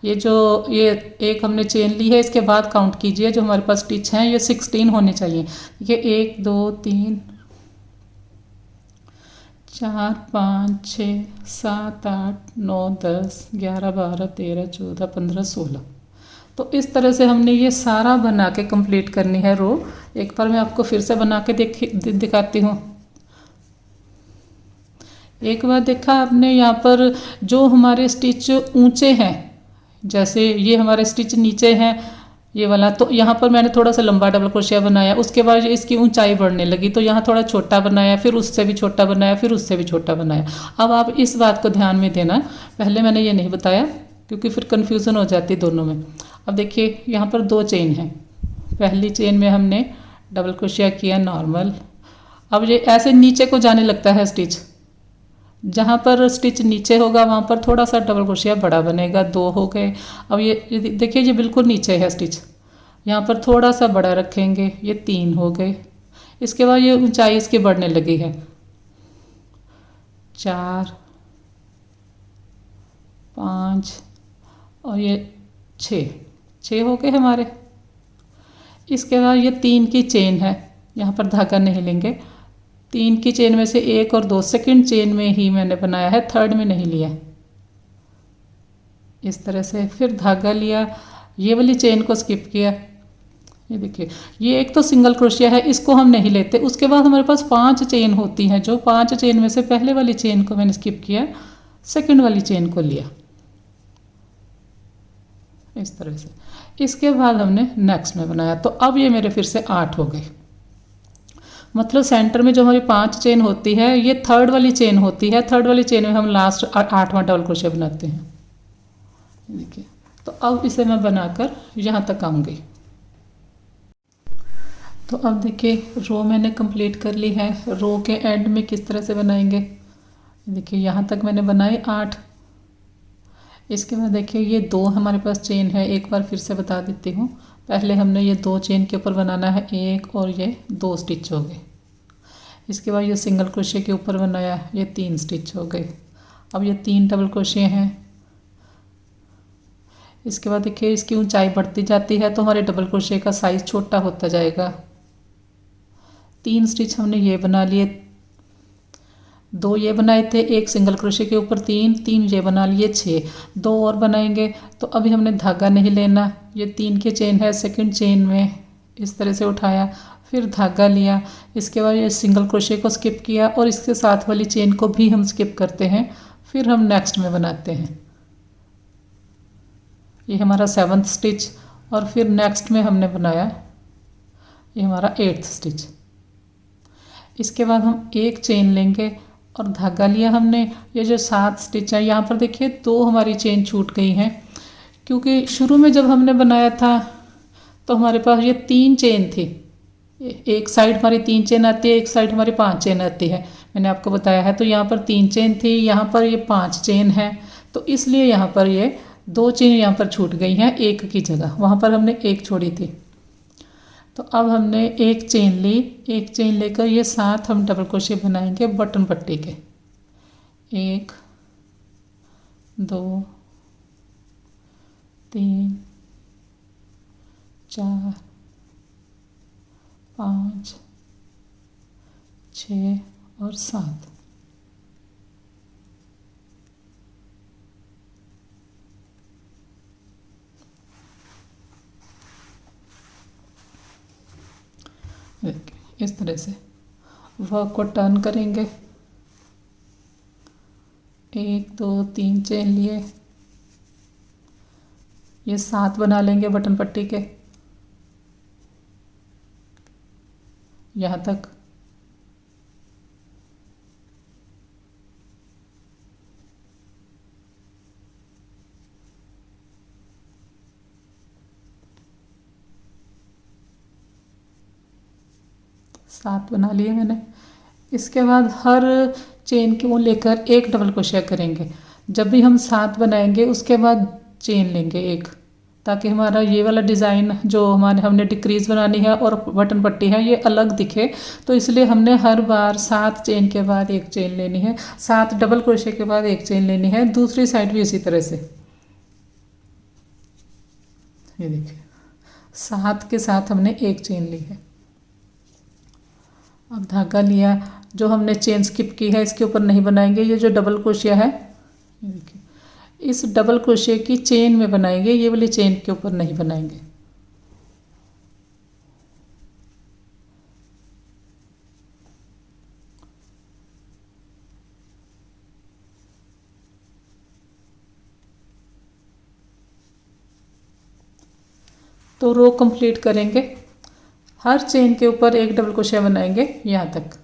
ये एक हमने चेन ली है, इसके बाद काउंट कीजिए जो हमारे पास स्टिच हैं, ये 16 होने चाहिए। ये 1 2 3 4 5 6 7 8 9 10 11 12 13 14 15 16। तो इस तरह से हमने ये सारा बना के कंप्लीट करनी है रो। एक बार मैं आपको फिर से बना के दिखाती हूँ। एक बार देखा आपने, यहाँ पर जो हमारे स्टिच ऊंचे हैं, जैसे ये हमारे स्टिच नीचे हैं ये वाला, तो यहाँ पर मैंने थोड़ा सा लंबा डबल क्रोशिया बनाया। उसके बाद इसकी ऊंचाई बढ़ने लगी तो यहाँ थोड़ा छोटा बनाया, फिर उससे भी छोटा बनाया, फिर उससे भी छोटा बनाया। अब आप इस बात को ध्यान में देना, पहले मैंने ये नहीं बताया क्योंकि फिर कन्फ्यूज़न हो जाती दोनों में। अब देखिए यहाँ पर 2 चेन हैं। पहली चेन में हमने डबल क्रोशिया किया नॉर्मल। अब ये ऐसे नीचे को जाने लगता है स्टिच, जहाँ पर स्टिच नीचे होगा वहाँ पर थोड़ा सा डबल क्रोशिया बड़ा बनेगा, 2 हो गए। अब ये देखिए ये बिल्कुल नीचे है स्टिच, यहाँ पर थोड़ा सा बड़ा रखेंगे, ये 3 हो गए। इसके बाद ये ऊंचाई इसकी बढ़ने लगी है, 4 5 और ये 6 हो गए हमारे। इसके बाद ये 3 की चेन है, यहाँ पर धागा नहीं लेंगे। 3 की चेन में से 1 और 2 सेकंड चेन में ही मैंने बनाया है, थर्ड में नहीं लिया। इस तरह से फिर धागा लिया, ये वाली चेन को स्किप किया। ये देखिए ये एक तो सिंगल क्रोशिया है, इसको हम नहीं लेते। उसके बाद हमारे पास 5 चेन होती हैं, जो 5 चेन में से पहले वाली चेन को मैंने स्किप किया, सेकंड वाली चेन को लिया इस तरह से। इसके बाद हमने नेक्स्ट में बनाया, तो अब ये मेरे फिर से 8 हो गए। मतलब सेंटर में जो हमारी 5 चेन होती है, ये थर्ड वाली चेन होती है। थर्ड वाली चेन में हम लास्ट 8वां डबल क्रोशिया बनाते हैं। देखिए तो अब इसे मैं बनाकर यहाँ तक आऊँगी। तो अब देखिए रो मैंने कंप्लीट कर ली है। रो के एंड में किस तरह से बनाएंगे, देखिए यहाँ तक मैंने बनाए 8। इसके बाद देखिए ये 2 हमारे पास चेन है, एक बार फिर से बता देती हूँ। पहले हमने ये 2 चेन के ऊपर बनाना है 1 और ये 2 स्टिच हो गए। इसके बाद ये सिंगल क्रोशिया के ऊपर बनाया, ये 3 स्टिच हो गए। अब ये 3 डबल क्रोशिया हैं। इसके बाद देखिए इसकी ऊंचाई बढ़ती जाती है तो हमारे डबल क्रोशिया का साइज़ छोटा होता जाएगा। 3 स्टिच हमने ये बना लिए, 2 ये बनाए थे, 1 सिंगल क्रोशिया के ऊपर 3 ये बना लिए, 6। 2 और बनाएंगे। तो अभी हमने धागा नहीं लेना, ये 3 की चेन है, सेकंड चेन में इस तरह से उठाया, फिर धागा लिया। इसके बाद ये सिंगल क्रोशिया को स्किप किया और इसके साथ वाली चेन को भी हम स्किप करते हैं, फिर हम नेक्स्ट में बनाते हैं। ये हमारा 7th स्टिच और फिर नेक्स्ट में हमने बनाया ये हमारा 8th स्टिच। इसके बाद हम 1 चेन लेंगे और धागा लिया हमने। ये जो 7 स्टिच है, यहाँ पर देखिए 2 हमारी चेन छूट गई हैं, क्योंकि शुरू में जब हमने बनाया था तो हमारे पास ये 3 चेन थी। एक साइड हमारी 3 चेन आती है, एक साइड हमारी 5 चेन आती है, मैंने आपको बताया है। तो यहाँ पर 3 चेन थी, यहाँ पर ये 5 चेन है, तो इसलिए यहाँ पर ये 2 चेन यहाँ पर छूट गई हैं 1 की जगह, वहाँ पर हमने 1 छोड़ी थी। तो अब हमने 1 चेन ली, 1 चेन लेकर ये 7 हम डबल क्रोशिया बनाएंगे बटन पट्टी के। 1 2 3 4 5 6 और 7। इस तरह से वर्क को टर्न करेंगे। 1 2 3 चेन लिए, ये 7 बना लेंगे बटन पट्टी के यहाँ तक। सात बना लिए मैंने। इसके बाद हर चेन को लेकर 1 डबल क्रोशिया करेंगे। जब भी हम 7 बनाएंगे उसके बाद चेन लेंगे 1, ताकि हमारा ये वाला डिज़ाइन जो हमने डिक्रीज़ बनानी है और बटन पट्टी है ये अलग दिखे। तो इसलिए हमने हर बार 7 चेन के बाद एक चेन लेनी है, 7 डबल क्रोशे के बाद एक चेन लेनी है। दूसरी साइड भी इसी तरह से, ये देखिए 7 के साथ हमने एक चेन ली है। अब धागा लिया, जो हमने चेन स्किप की है इसके ऊपर नहीं बनाएंगे। ये जो डबल क्रोशिया है, ये देखिए इस डबल क्रोशिया की चेन में बनाएंगे, ये वाली चेन के ऊपर नहीं बनाएंगे। तो रो कंप्लीट करेंगे, हर चेन के ऊपर एक डबल क्रोशिया बनाएंगे यहाँ तक।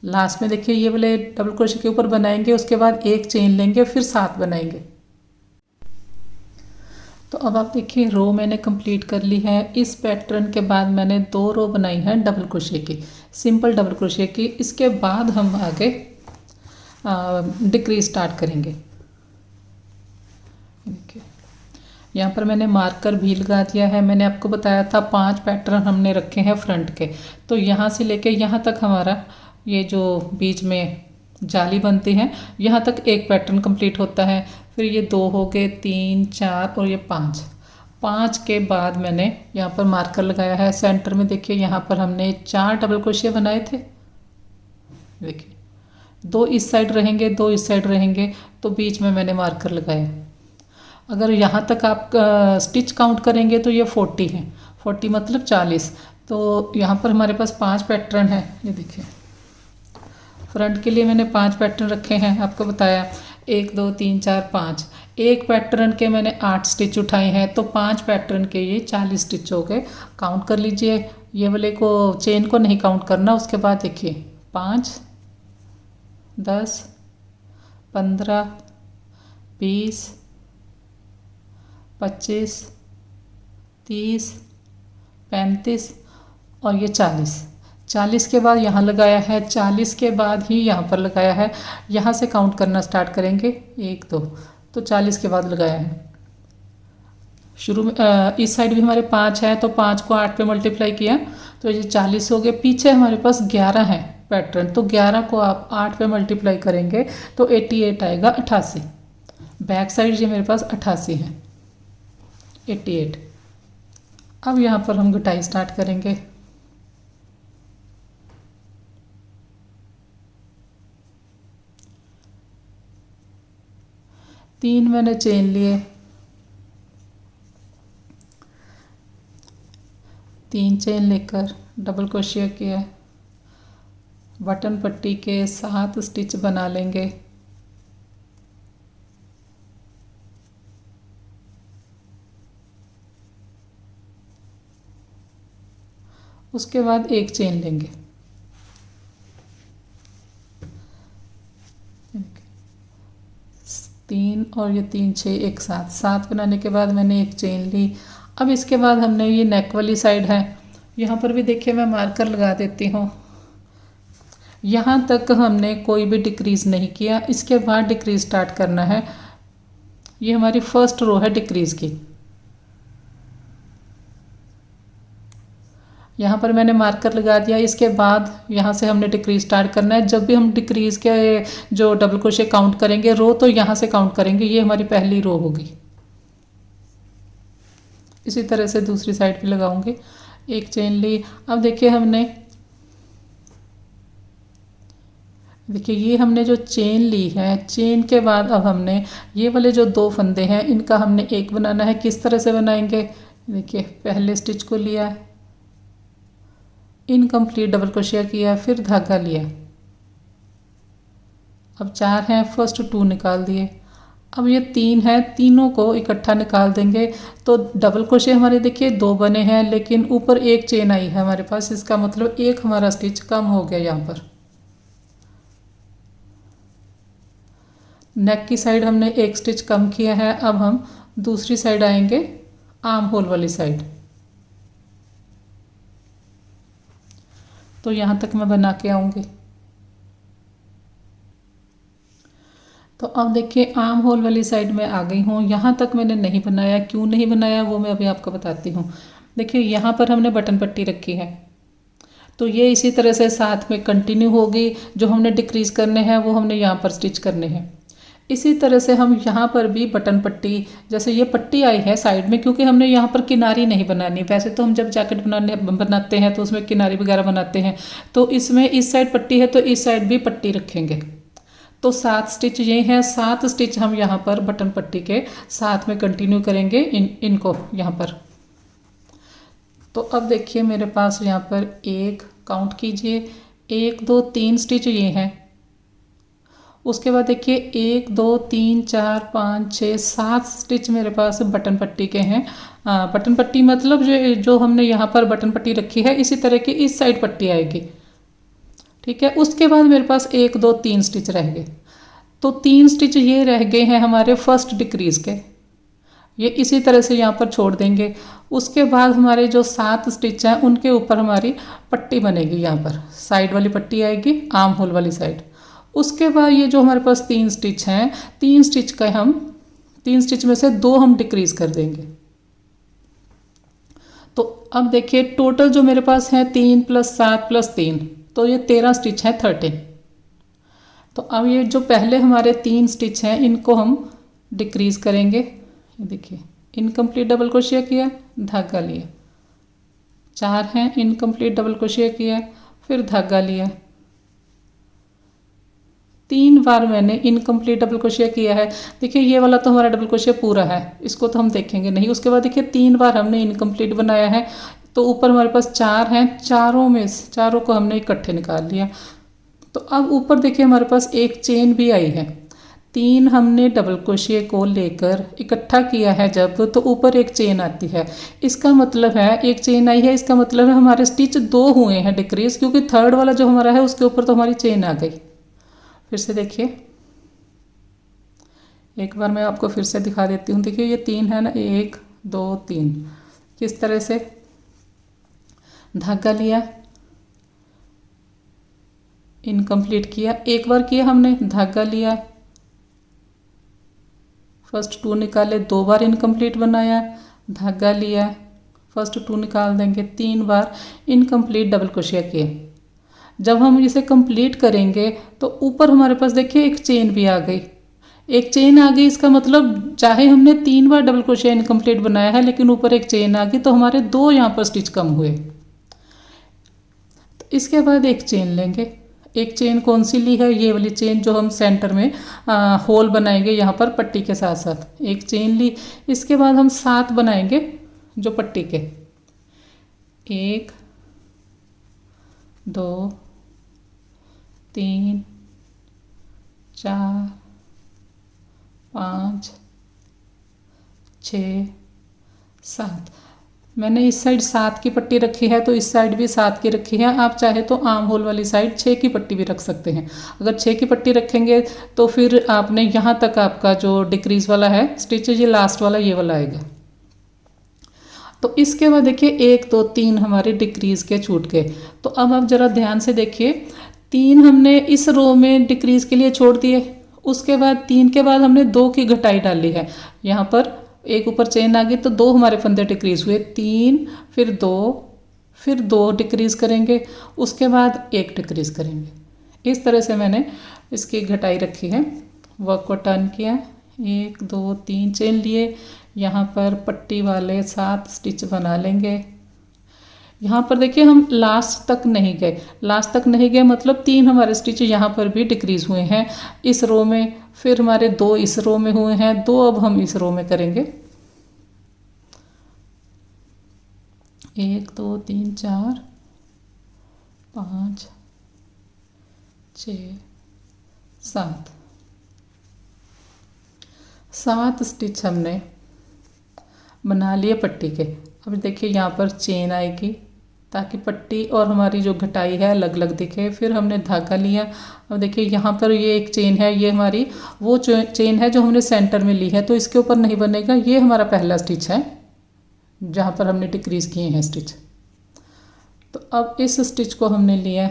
लास्ट में देखिए ये वाले डबल क्रोशिया के ऊपर बनाएंगे, उसके बाद एक चेन लेंगे, फिर 7 बनाएंगे। तो अब आप देखिए रो मैंने कंप्लीट कर ली है। इस पैटर्न के बाद मैंने 2 रो बनाई हैं डबल क्रोशिया की, सिंपल डबल क्रोशिया की। इसके बाद हम आगे डिक्रीज स्टार्ट करेंगे। देखिए यहाँ पर मैंने मार्कर भी लगा दिया है। मैंने आपको बताया था 5 पैटर्न हमने रखे हैं फ्रंट के, तो यहाँ से लेके यहाँ तक हमारा ये जो बीच में जाली बनती है यहाँ तक एक पैटर्न कंप्लीट होता है। फिर ये 2 हो गए, 3, 4 और ये 5 के बाद मैंने यहाँ पर मार्कर लगाया है। सेंटर में देखिए यहाँ पर हमने 4 डबल क्रोशिया बनाए थे। देखिए 2 इस साइड रहेंगे, 2 इस साइड रहेंगे, तो बीच में मैंने मार्कर लगाया। अगर यहाँ तक आप स्टिच काउंट करेंगे तो ये 40 है, 40 मतलब 40। तो यहाँ पर हमारे पास 5 पैटर्न है। ये देखिए फ्रंट के लिए मैंने 5 पैटर्न रखे हैं, आपको बताया 1 2 3 4 5। एक पैटर्न के मैंने 8 स्टिच उठाए हैं, तो 5 पैटर्न के ये 40 स्टिच हो गए। काउंट कर लीजिए, ये वाले को चेन को नहीं काउंट करना। उसके बाद देखिए 5 10 15 20 25 30 35 और ये 40 के बाद यहाँ लगाया है, 40 के बाद ही यहाँ पर लगाया है। यहाँ से काउंट करना स्टार्ट करेंगे 1 2, तो 40 के बाद लगाया है। शुरू में इस साइड भी हमारे 5 है, तो 5 को 8 पे मल्टीप्लाई किया तो ये 40 हो गए। पीछे हमारे पास 11 है पैटर्न, तो 11 को आप 8 पे मल्टीप्लाई करेंगे तो 88 आएगा, 88। बैक साइड ये मेरे पास 88 है, 88। अब यहाँ पर हम घटाई स्टार्ट करेंगे। तीन मैंने चेन लिए, 3 चेन लेकर डबल क्रोशिया किया, बटन पट्टी के 7 स्टिच बना लेंगे। उसके बाद एक चेन लेंगे, तीन और ये 3 6 एक साथ 7 बनाने के बाद मैंने एक चेन ली। अब इसके बाद हमने ये नेक वाली साइड है, यहाँ पर भी देखिए मैं मार्कर लगा देती हूँ। यहाँ तक हमने कोई भी डिक्रीज़ नहीं किया, इसके बाद डिक्रीज़ स्टार्ट करना है। ये हमारी फर्स्ट रो है डिक्रीज़ की। यहाँ पर मैंने मार्कर लगा दिया, इसके बाद यहाँ से हमने डिक्रीज स्टार्ट करना है। जब भी हम डिक्रीज के जो डबल क्रोशिया काउंट करेंगे रो, तो यहाँ से काउंट करेंगे, ये हमारी पहली रो होगी। इसी तरह से दूसरी साइड भी लगाऊंगी। एक चेन ली। अब देखिए ये हमने जो चेन ली है, चेन के बाद अब हमने ये वाले जो 2 फंदे हैं इनका हमने एक बनाना है। किस तरह से बनाएंगे, देखिए पहले स्टिच को लिया, इनकम्प्लीट डबल क्रोशिया किया, फिर धागा लिया। अब 4 हैं, फर्स्ट 2 निकाल दिए। अब ये 3 है, तीनों को इकट्ठा निकाल देंगे। तो डबल क्रोशिया हमारे देखिए 2 बने हैं, लेकिन ऊपर एक चेन आई है हमारे पास, इसका मतलब एक हमारा स्टिच कम हो गया। यहाँ पर नेक की साइड हमने एक स्टिच कम किया है। अब हम दूसरी साइड आएंगे, आर्म होल वाली साइड। तो यहाँ तक मैं बना के आऊँगी। तो अब देखिए आर्म होल वाली साइड में आ गई हूँ। यहाँ तक मैंने नहीं बनाया, क्यों नहीं बनाया वो मैं अभी आपको बताती हूँ। देखिए यहाँ पर हमने बटन पट्टी रखी है, तो ये इसी तरह से साथ में कंटिन्यू होगी। जो हमने डिक्रीज करने हैं वो हमने यहाँ पर स्टिच करने हैं। इसी तरह से हम यहाँ पर भी बटन पट्टी, जैसे ये पट्टी आई है साइड में, क्योंकि हमने यहाँ पर किनारी नहीं बनानी। वैसे तो हम जब जैकेट बनाते हैं तो उसमें किनारी वगैरह बनाते हैं, तो इसमें इस साइड पट्टी है तो इस साइड भी पट्टी रखेंगे। तो 7 स्टिच ये हैं, 7 स्टिच हम यहाँ पर बटन पट्टी के साथ में कंटिन्यू करेंगे इनको यहाँ पर। तो अब देखिए मेरे पास यहाँ पर एक, काउंट कीजिए, 1 2 3 स्टिच ये हैं। उसके बाद देखिए 1 2 3 4 5 6 7 स्टिच मेरे पास बटन पट्टी के हैं। बटन पट्टी मतलब जो हमने यहाँ पर बटन पट्टी रखी है इसी तरह की इस साइड पट्टी आएगी, ठीक है। उसके बाद मेरे पास 1 2 3 स्टिच रह गए। तो 3 स्टिच ये रह गए हैं हमारे फर्स्ट डिक्रीज के, ये इसी तरह से यहाँ पर छोड़ देंगे। उसके बाद हमारे जो 7 स्टिच हैं उनके ऊपर हमारी पट्टी बनेगी, यहाँ पर साइड वाली पट्टी आएगी, आर्म होल वाली साइड। उसके बाद ये जो हमारे पास 3 स्टिच हैं, 3 स्टिच का हम 3 स्टिच में से 2 हम डिक्रीज कर देंगे। तो अब देखिए टोटल जो मेरे पास है 3 + 7 + 3, तो ये 13 स्टिच है, 13। तो अब ये जो पहले हमारे 3 स्टिच हैं इनको हम डिक्रीज करेंगे। ये देखिए इनकम्प्लीट डबल क्रोशिया किया, धागा लिया, 4 हैं, इनकम्प्लीट डबल क्रोशिया किया, फिर धागा लिया। 3 बार मैंने इनकम्प्लीट डबल क्रोशिया किया है। देखिए ये वाला तो हमारा डबल क्रोशिया पूरा है, इसको तो हम देखेंगे नहीं। उसके बाद देखिए 3 बार हमने इनकम्प्लीट बनाया है। तो ऊपर हमारे पास 4 हैं, चारों को हमने इकट्ठे निकाल लिया। तो अब ऊपर देखिए हमारे पास एक चेन भी आई है। 3 हमने डबल क्रोशिया को लेकर इकट्ठा किया है जब, तो ऊपर एक चेन आती है। इसका मतलब है एक चेन आई है, इसका मतलब है हमारे स्टिच 2 हुए हैं डिक्रीज, क्योंकि थर्ड वाला जो हमारा है उसके ऊपर तो हमारी चेन आ गई। फिर से देखिए, एक बार मैं आपको फिर से दिखा देती हूँ। देखिए ये 3 है ना, 1 2 3, किस तरह से धागा लिया, इनकम्प्लीट किया, एक बार किया हमने, धागा लिया, फर्स्ट 2 निकाले, 2 बार इनकम्प्लीट बनाया, धागा लिया, फर्स्ट 2 निकाल देंगे, 3 बार इनकम्प्लीट डबल क्रोशिया किए। जब हम इसे कंप्लीट करेंगे तो ऊपर हमारे पास देखिए एक चेन भी आ गई। एक चेन आ गई, इसका मतलब चाहे हमने 3 बार डबल क्रोशिया इनकम्प्लीट बनाया है लेकिन ऊपर एक चेन आ गई, तो हमारे 2 यहाँ पर स्टिच कम हुए। तो इसके बाद एक चेन लेंगे। एक चेन कौन सी ली है, ये वाली चेन जो हम सेंटर में होल बनाएंगे यहाँ पर पट्टी के साथ साथ, एक चेन ली। इसके बाद हम 7 बनाएंगे जो पट्टी के, 1 2 3 4 5 6 7। मैंने इस साइड 7 की पट्टी रखी है, तो इस साइड भी 7 की रखी है। आप चाहे तो आर्म होल वाली साइड 6 की पट्टी भी रख सकते हैं। अगर 6 की पट्टी रखेंगे तो फिर आपने यहाँ तक आपका जो डिक्रीज वाला है स्टिच, ये लास्ट वाला ये वाला आएगा। तो इसके बाद देखिए 1 2 3 हमारे डिक्रीज के छूट गए। तो अब आप ज़रा ध्यान से देखिए, 3 हमने इस रो में डिक्रीज के लिए छोड़ दिए। उसके बाद 3 के बाद हमने 2 की घटाई डाली है। यहाँ पर एक ऊपर चेन आ गई तो 2 हमारे फंदे डिक्रीज हुए, 3 फिर 2 फिर 2 डिक्रीज करेंगे, उसके बाद 1 डिक्रीज करेंगे। इस तरह से मैंने इसकी घटाई रखी है। वर्क को टर्न किया, 1 2 3 चेन लिए, यहाँ पर पट्टी वाले 7 स्टिच बना लेंगे। यहाँ पर देखिए हम लास्ट तक नहीं गए, मतलब 3 हमारे स्टिच यहाँ पर भी डिक्रीज हुए हैं इस रो में, फिर हमारे 2 इस रो में हुए हैं, 2 अब हम इस रो में करेंगे। 1 2 3 4 5 6 7 स्टिच हमने बना लिए पट्टी के। अब देखिए यहाँ पर चेन आएगी ताकि पट्टी और हमारी जो घटाई है अलग अलग दिखे। फिर हमने धागा लिया। अब देखिए यहाँ पर ये एक चेन है, ये हमारी वो चेन है जो हमने सेंटर में ली है, तो इसके ऊपर नहीं बनेगा। ये हमारा पहला स्टिच है जहाँ पर हमने डिक्रीज किए हैं स्टिच। तो अब इस स्टिच को हमने लिया,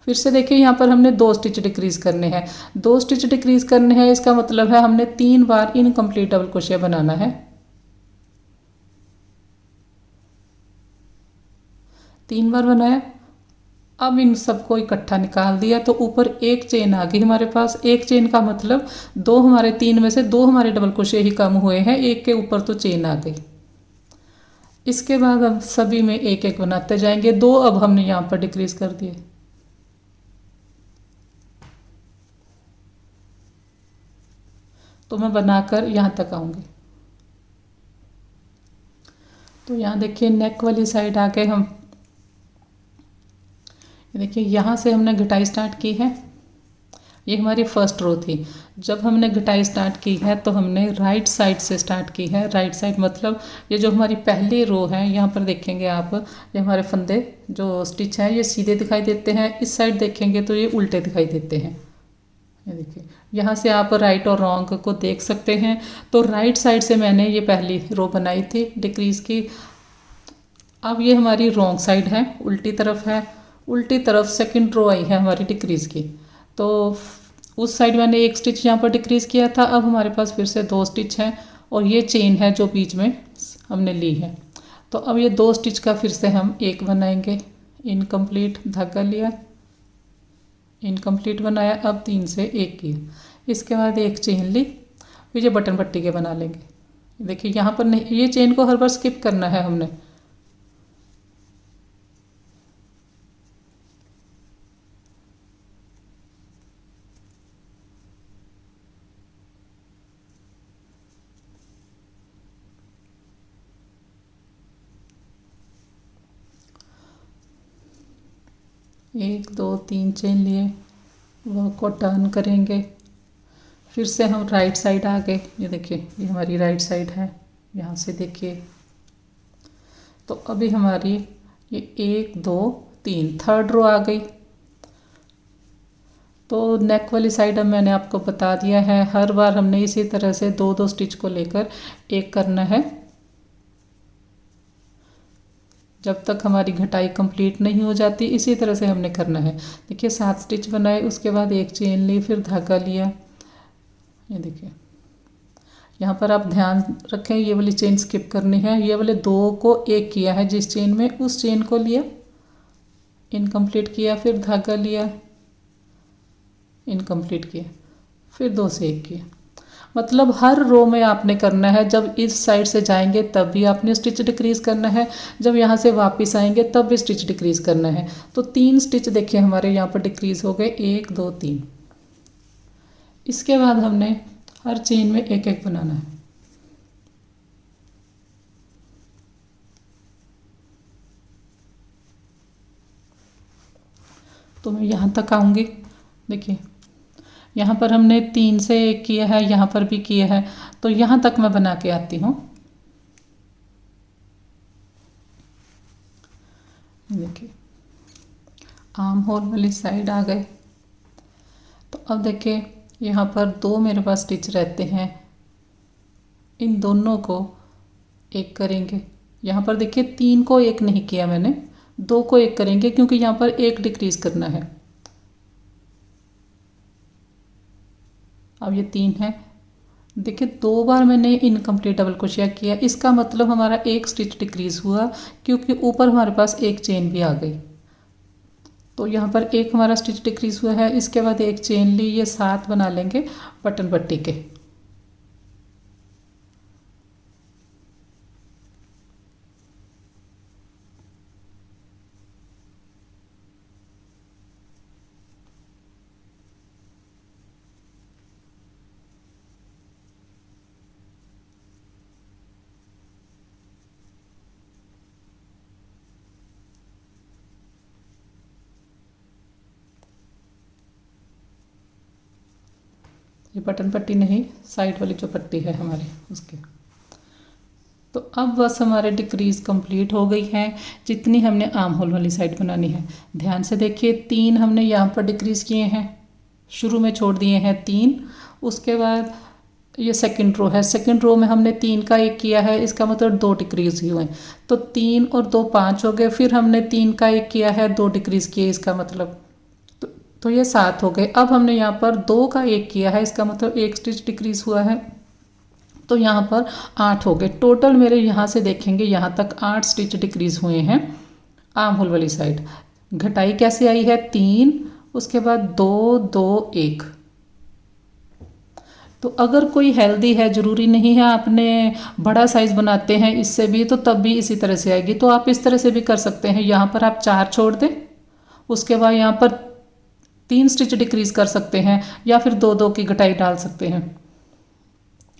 फिर से देखिए यहाँ पर हमने 2 स्टिच डिक्रीज करने हैं। 2 स्टिच डिक्रीज करने हैं, इसका मतलब है हमने 3 बार इनकम्प्लीट डबल क्रोशिया बनाना है। 3 बार बनाया। अब इन सबको इकट्ठा निकाल दिया तो ऊपर एक चेन आ गई हमारे पास। एक चेन का मतलब 2 हमारे 3 में से 2 हमारे डबल क्रोशिया ही कम हुए हैं, एक के ऊपर तो चेन आ गई। इसके बाद अब सभी में एक एक बनाते जाएंगे। 2 अब हमने यहाँ पर डिक्रीज कर दिए। तो मैं बनाकर यहाँ तक आऊँगी। तो यहाँ देखिए नेक वाली साइड आ गए हम। देखिए यहाँ से हमने घटाई स्टार्ट की है। ये हमारी फर्स्ट रो थी। जब हमने घटाई स्टार्ट की है तो हमने राइट साइड से स्टार्ट की है। राइट साइड मतलब ये जो हमारी पहली रो है, यहाँ पर देखेंगे आप, ये हमारे फंदे जो स्टिच हैं ये सीधे दिखाई देते हैं। इस साइड देखेंगे तो ये उल्टे दिखाई देते हैं। ये देखिए यहाँ से आप राइट और रॉन्ग को देख सकते हैं। तो राइट साइड से मैंने ये पहली रो बनाई थी डिक्रीज की। अब ये हमारी रॉन्ग साइड है, उल्टी तरफ है। उल्टी तरफ सेकंड रो आई है हमारी डिक्रीज की। तो उस साइड मैंने एक स्टिच यहाँ पर डिक्रीज किया था। अब हमारे पास फिर से 2 स्टिच हैं और ये चेन है जो बीच में हमने ली है। तो अब ये 2 स्टिच का फिर से हम एक बनाएंगे। इनकम्प्लीट धागा लिया, इनकम्प्लीट बनाया। अब 3 से 1 किया। इसके बाद एक चेन ली, फिर ये बटन पट्टी के बना लेंगे। देखिए यहाँ पर नहीं, ये चेन को हर बार स्किप करना है हमने। एक 2 3 चेन लिए, वह को टर्न करेंगे। फिर से हम राइट साइड आ गए। ये देखिए ये हमारी राइट साइड है। यहाँ से देखिए तो अभी हमारी ये 1 2 3 थर्ड रो आ गई। तो नेक वाली साइड अब मैंने आपको बता दिया है। हर बार हमने इसी तरह से 2 स्टिच को लेकर एक करना है जब तक हमारी घटाई कंप्लीट नहीं हो जाती। इसी तरह से हमने करना है। देखिए 7 स्टिच बनाए, उसके बाद एक चेन ली, फिर धागा लिया। ये देखिए यहाँ पर आप ध्यान रखें, ये वाली चेन स्किप करनी है। ये वाले 2 को एक किया है जिस चेन में, उस चेन को लिया, इनकम्प्लीट किया, फिर धागा लिया, इनकम्प्लीट किया, फिर 2 से 1 किया। मतलब हर रो में आपने करना है। जब इस साइड से जाएंगे तब भी आपने स्टिच डिक्रीज करना है, जब यहाँ से वापस आएंगे तब भी स्टिच डिक्रीज करना है। तो 3 स्टिच देखिए हमारे यहाँ पर डिक्रीज हो गए, 1 2 3। इसके बाद हमने हर चेन में एक एक बनाना है। तो मैं यहाँ तक आऊँगी। देखिए यहाँ पर हमने 3 से 1 किया है, यहाँ पर भी किया है। तो यहाँ तक मैं बना के आती हूँ। देखिए आर्म होल वाली साइड आ गए। तो अब देखिए यहाँ पर 2 मेरे पास स्टिच रहते हैं, इन दोनों को एक करेंगे। यहाँ पर देखिए 3 को एक नहीं किया मैंने, 2 को एक करेंगे क्योंकि यहाँ पर एक डिक्रीज करना है। अब ये 3 है। देखिए 2 बार मैंने इनकम्प्लीट डबल क्रोशिया किया, इसका मतलब हमारा एक स्टिच डिक्रीज हुआ क्योंकि ऊपर हमारे पास एक चेन भी आ गई। तो यहाँ पर एक हमारा स्टिच डिक्रीज हुआ है। इसके बाद एक चेन ली, ये 7 बना लेंगे बटन पट्टी के। ये बटन पट्टी नहीं, साइड वाली जो पट्टी है हमारी उसके। तो अब बस हमारे डिक्रीज कंप्लीट हो गई है जितनी हमने आर्म होल वाली साइड बनानी है। ध्यान से देखिए 3 हमने यहाँ पर डिक्रीज किए हैं, शुरू में छोड़ दिए हैं 3। उसके बाद ये सेकंड रो है, सेकंड रो में हमने 3 का 1 किया है, इसका मतलब 2 डिक्रीज हुए। तो 3 और 2 5 हो गए। फिर हमने 3 का 1 किया है, 2 डिक्रीज किए, इसका मतलब तो ये 7 हो गए। अब हमने यहाँ पर 2 का 1 किया है, इसका मतलब 1 स्टिच डिक्रीज हुआ है, तो यहाँ पर 8 हो गए। टोटल मेरे यहाँ से देखेंगे यहाँ तक 8 स्टिच डिक्रीज हुए हैं आर्म होल वाली साइड। घटाई कैसे आई है 3, उसके बाद 2 2 1। तो अगर कोई हेल्दी है, ज़रूरी नहीं है आपने बड़ा साइज़ बनाते हैं इससे भी, तो तब भी इसी तरह से आएगी। तो आप इस तरह से भी कर सकते हैं, यहाँ पर आप 4 छोड़ दें, उसके बाद यहाँ पर 3 स्टिच डिक्रीज कर सकते हैं, या फिर 2 2 की घटाई डाल सकते हैं।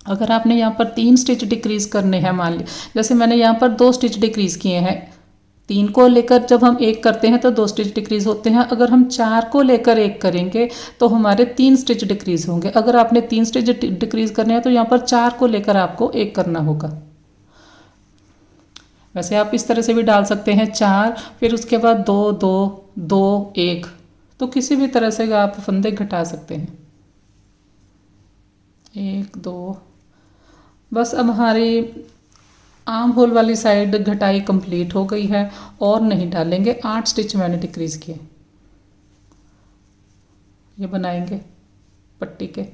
अगर आपने यहाँ पर 3 स्टिच डिक्रीज करने हैं, मान ली जैसे मैंने यहाँ पर 2 स्टिच डिक्रीज किए हैं, 3 को लेकर जब हम 1 करते हैं तो 2 स्टिच डिक्रीज होते हैं। अगर हम 4 को लेकर 1 करेंगे तो हमारे 3 स्टिच डिक्रीज होंगे। अगर आपने 3 स्टिच डिक्रीज करने हैं तो यहाँ पर 4 को लेकर आपको 1 करना होगा। वैसे आप इस तरह से भी डाल सकते हैं 4, फिर उसके बाद 2 2 2 1, तो किसी भी तरह से आप फंदे घटा सकते हैं। 1 2, बस अब हमारी आर्म होल वाली साइड घटाई कंप्लीट हो गई है, और नहीं डालेंगे। 8 स्टिच मैंने डिक्रीज किए, ये बनाएंगे पट्टी के।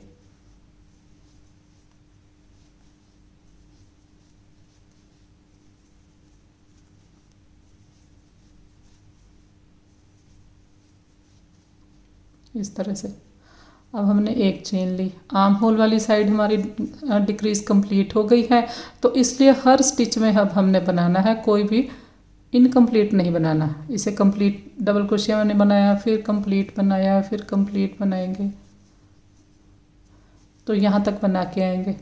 इस तरह से अब हमने एक चेन ली, आर्म होल वाली साइड हमारी डिक्रीज कंप्लीट हो गई है। तो इसलिए हर स्टिच में अब हमने बनाना है, कोई भी इनकम्प्लीट नहीं बनाना। इसे कंप्लीट डबल क्रोशिया मैंने बनाया, फिर कंप्लीट बनाया, फिर कंप्लीट बनाएंगे, तो यहाँ तक बना के आएंगे।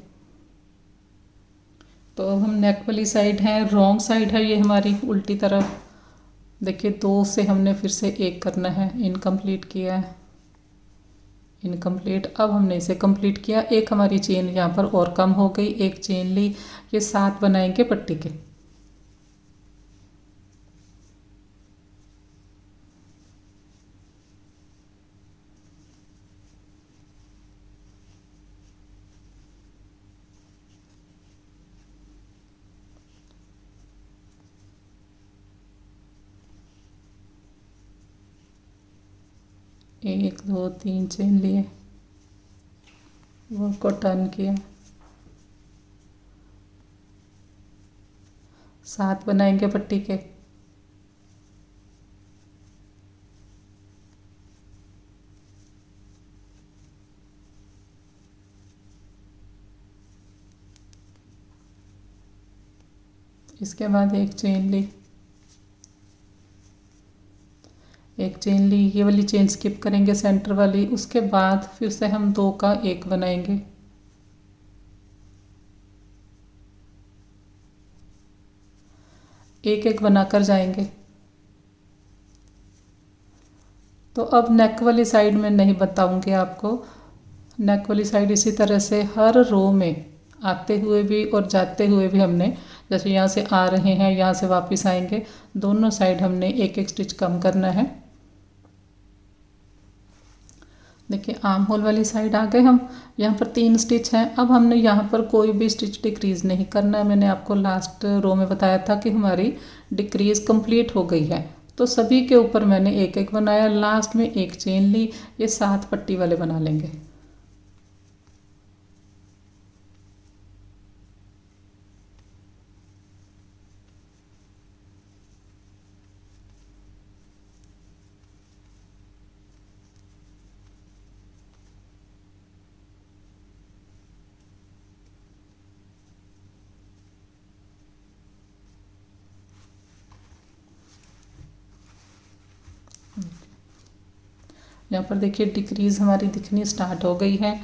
तो अब हम नेक वाली साइड है, रॉन्ग साइड है ये हमारी, उल्टी तरफ। देखिए 2 से हमने फिर से 1 करना है, इनकम्प्लीट किया है, इनकम्प्लीट। अब हमने इसे कंप्लीट किया। एक हमारी चेन यहाँ पर और कम हो गई, एक चेन ली, ये 7 बनाएंगे पट्टी के। एक 2 3 चेन लिए, वो को टर्न किया, 7 बनाएंगे पट्टी के। इसके बाद एक चेन ली, एक चेन ली, ये वाली चेन स्किप करेंगे सेंटर वाली। उसके बाद फिर से हम 2 का 1 बनाएंगे, एक एक बनाकर जाएंगे। तो अब नेक वाली साइड में नहीं बताऊंगी आपको, नेक वाली साइड इसी तरह से हर रो में आते हुए भी और जाते हुए भी हमने, जैसे यहाँ से आ रहे हैं यहाँ से वापस आएंगे, दोनों साइड हमने एक एक स्टिच कम करना है। देखिए आर्म होल वाली साइड आ गए हम, यहाँ पर 3 स्टिच हैं। अब हमने यहाँ पर कोई भी स्टिच डिक्रीज नहीं करना है। मैंने आपको लास्ट रो में बताया था कि हमारी डिक्रीज कंप्लीट हो गई है, तो सभी के ऊपर मैंने एक एक बनाया, लास्ट में एक चेन ली। ये 7 पट्टी वाले बना लेंगे। यहाँ पर देखिए डिक्रीज हमारी दिखनी स्टार्ट हो गई है।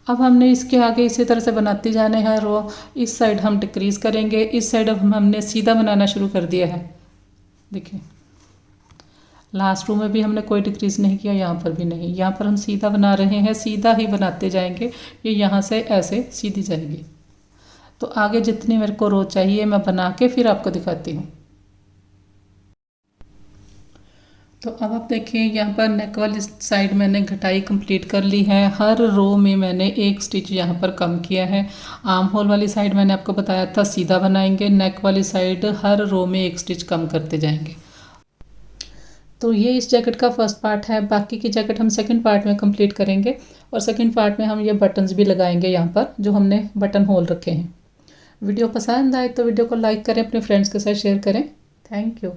अब हमने इसके आगे इसी तरह से बनाते जाने हैं रो। इस साइड हम डिक्रीज करेंगे, इस साइड अब हमने सीधा बनाना शुरू कर दिया है। देखिए लास्ट रो में भी हमने कोई डिक्रीज नहीं किया, यहाँ पर भी नहीं, यहाँ पर हम सीधा बना रहे हैं, सीधा ही बनाते जाएंगे। ये यहाँ से ऐसे सीधी जाएगी। तो आगे जितनी मेरे को रो चाहिए मैं बना के फिर आपको दिखाती हूँ। तो अब आप देखिए यहाँ पर नेक वाली साइड मैंने घटाई कंप्लीट कर ली है। हर रो में मैंने एक स्टिच यहाँ पर कम किया है। आर्म होल वाली साइड मैंने आपको बताया था सीधा बनाएंगे, नेक वाली साइड हर रो में एक स्टिच कम करते जाएंगे। तो ये इस जैकेट का फर्स्ट पार्ट है। बाकी की जैकेट हम सेकंड पार्ट में कंप्लीट करेंगे और सेकंड पार्ट में हम ये बटन्स भी लगाएंगे यहाँ पर जो हमने बटन होल रखे हैं। वीडियो पसंद आए तो वीडियो को लाइक करें, अपने फ्रेंड्स के साथ शेयर करें। Thank you.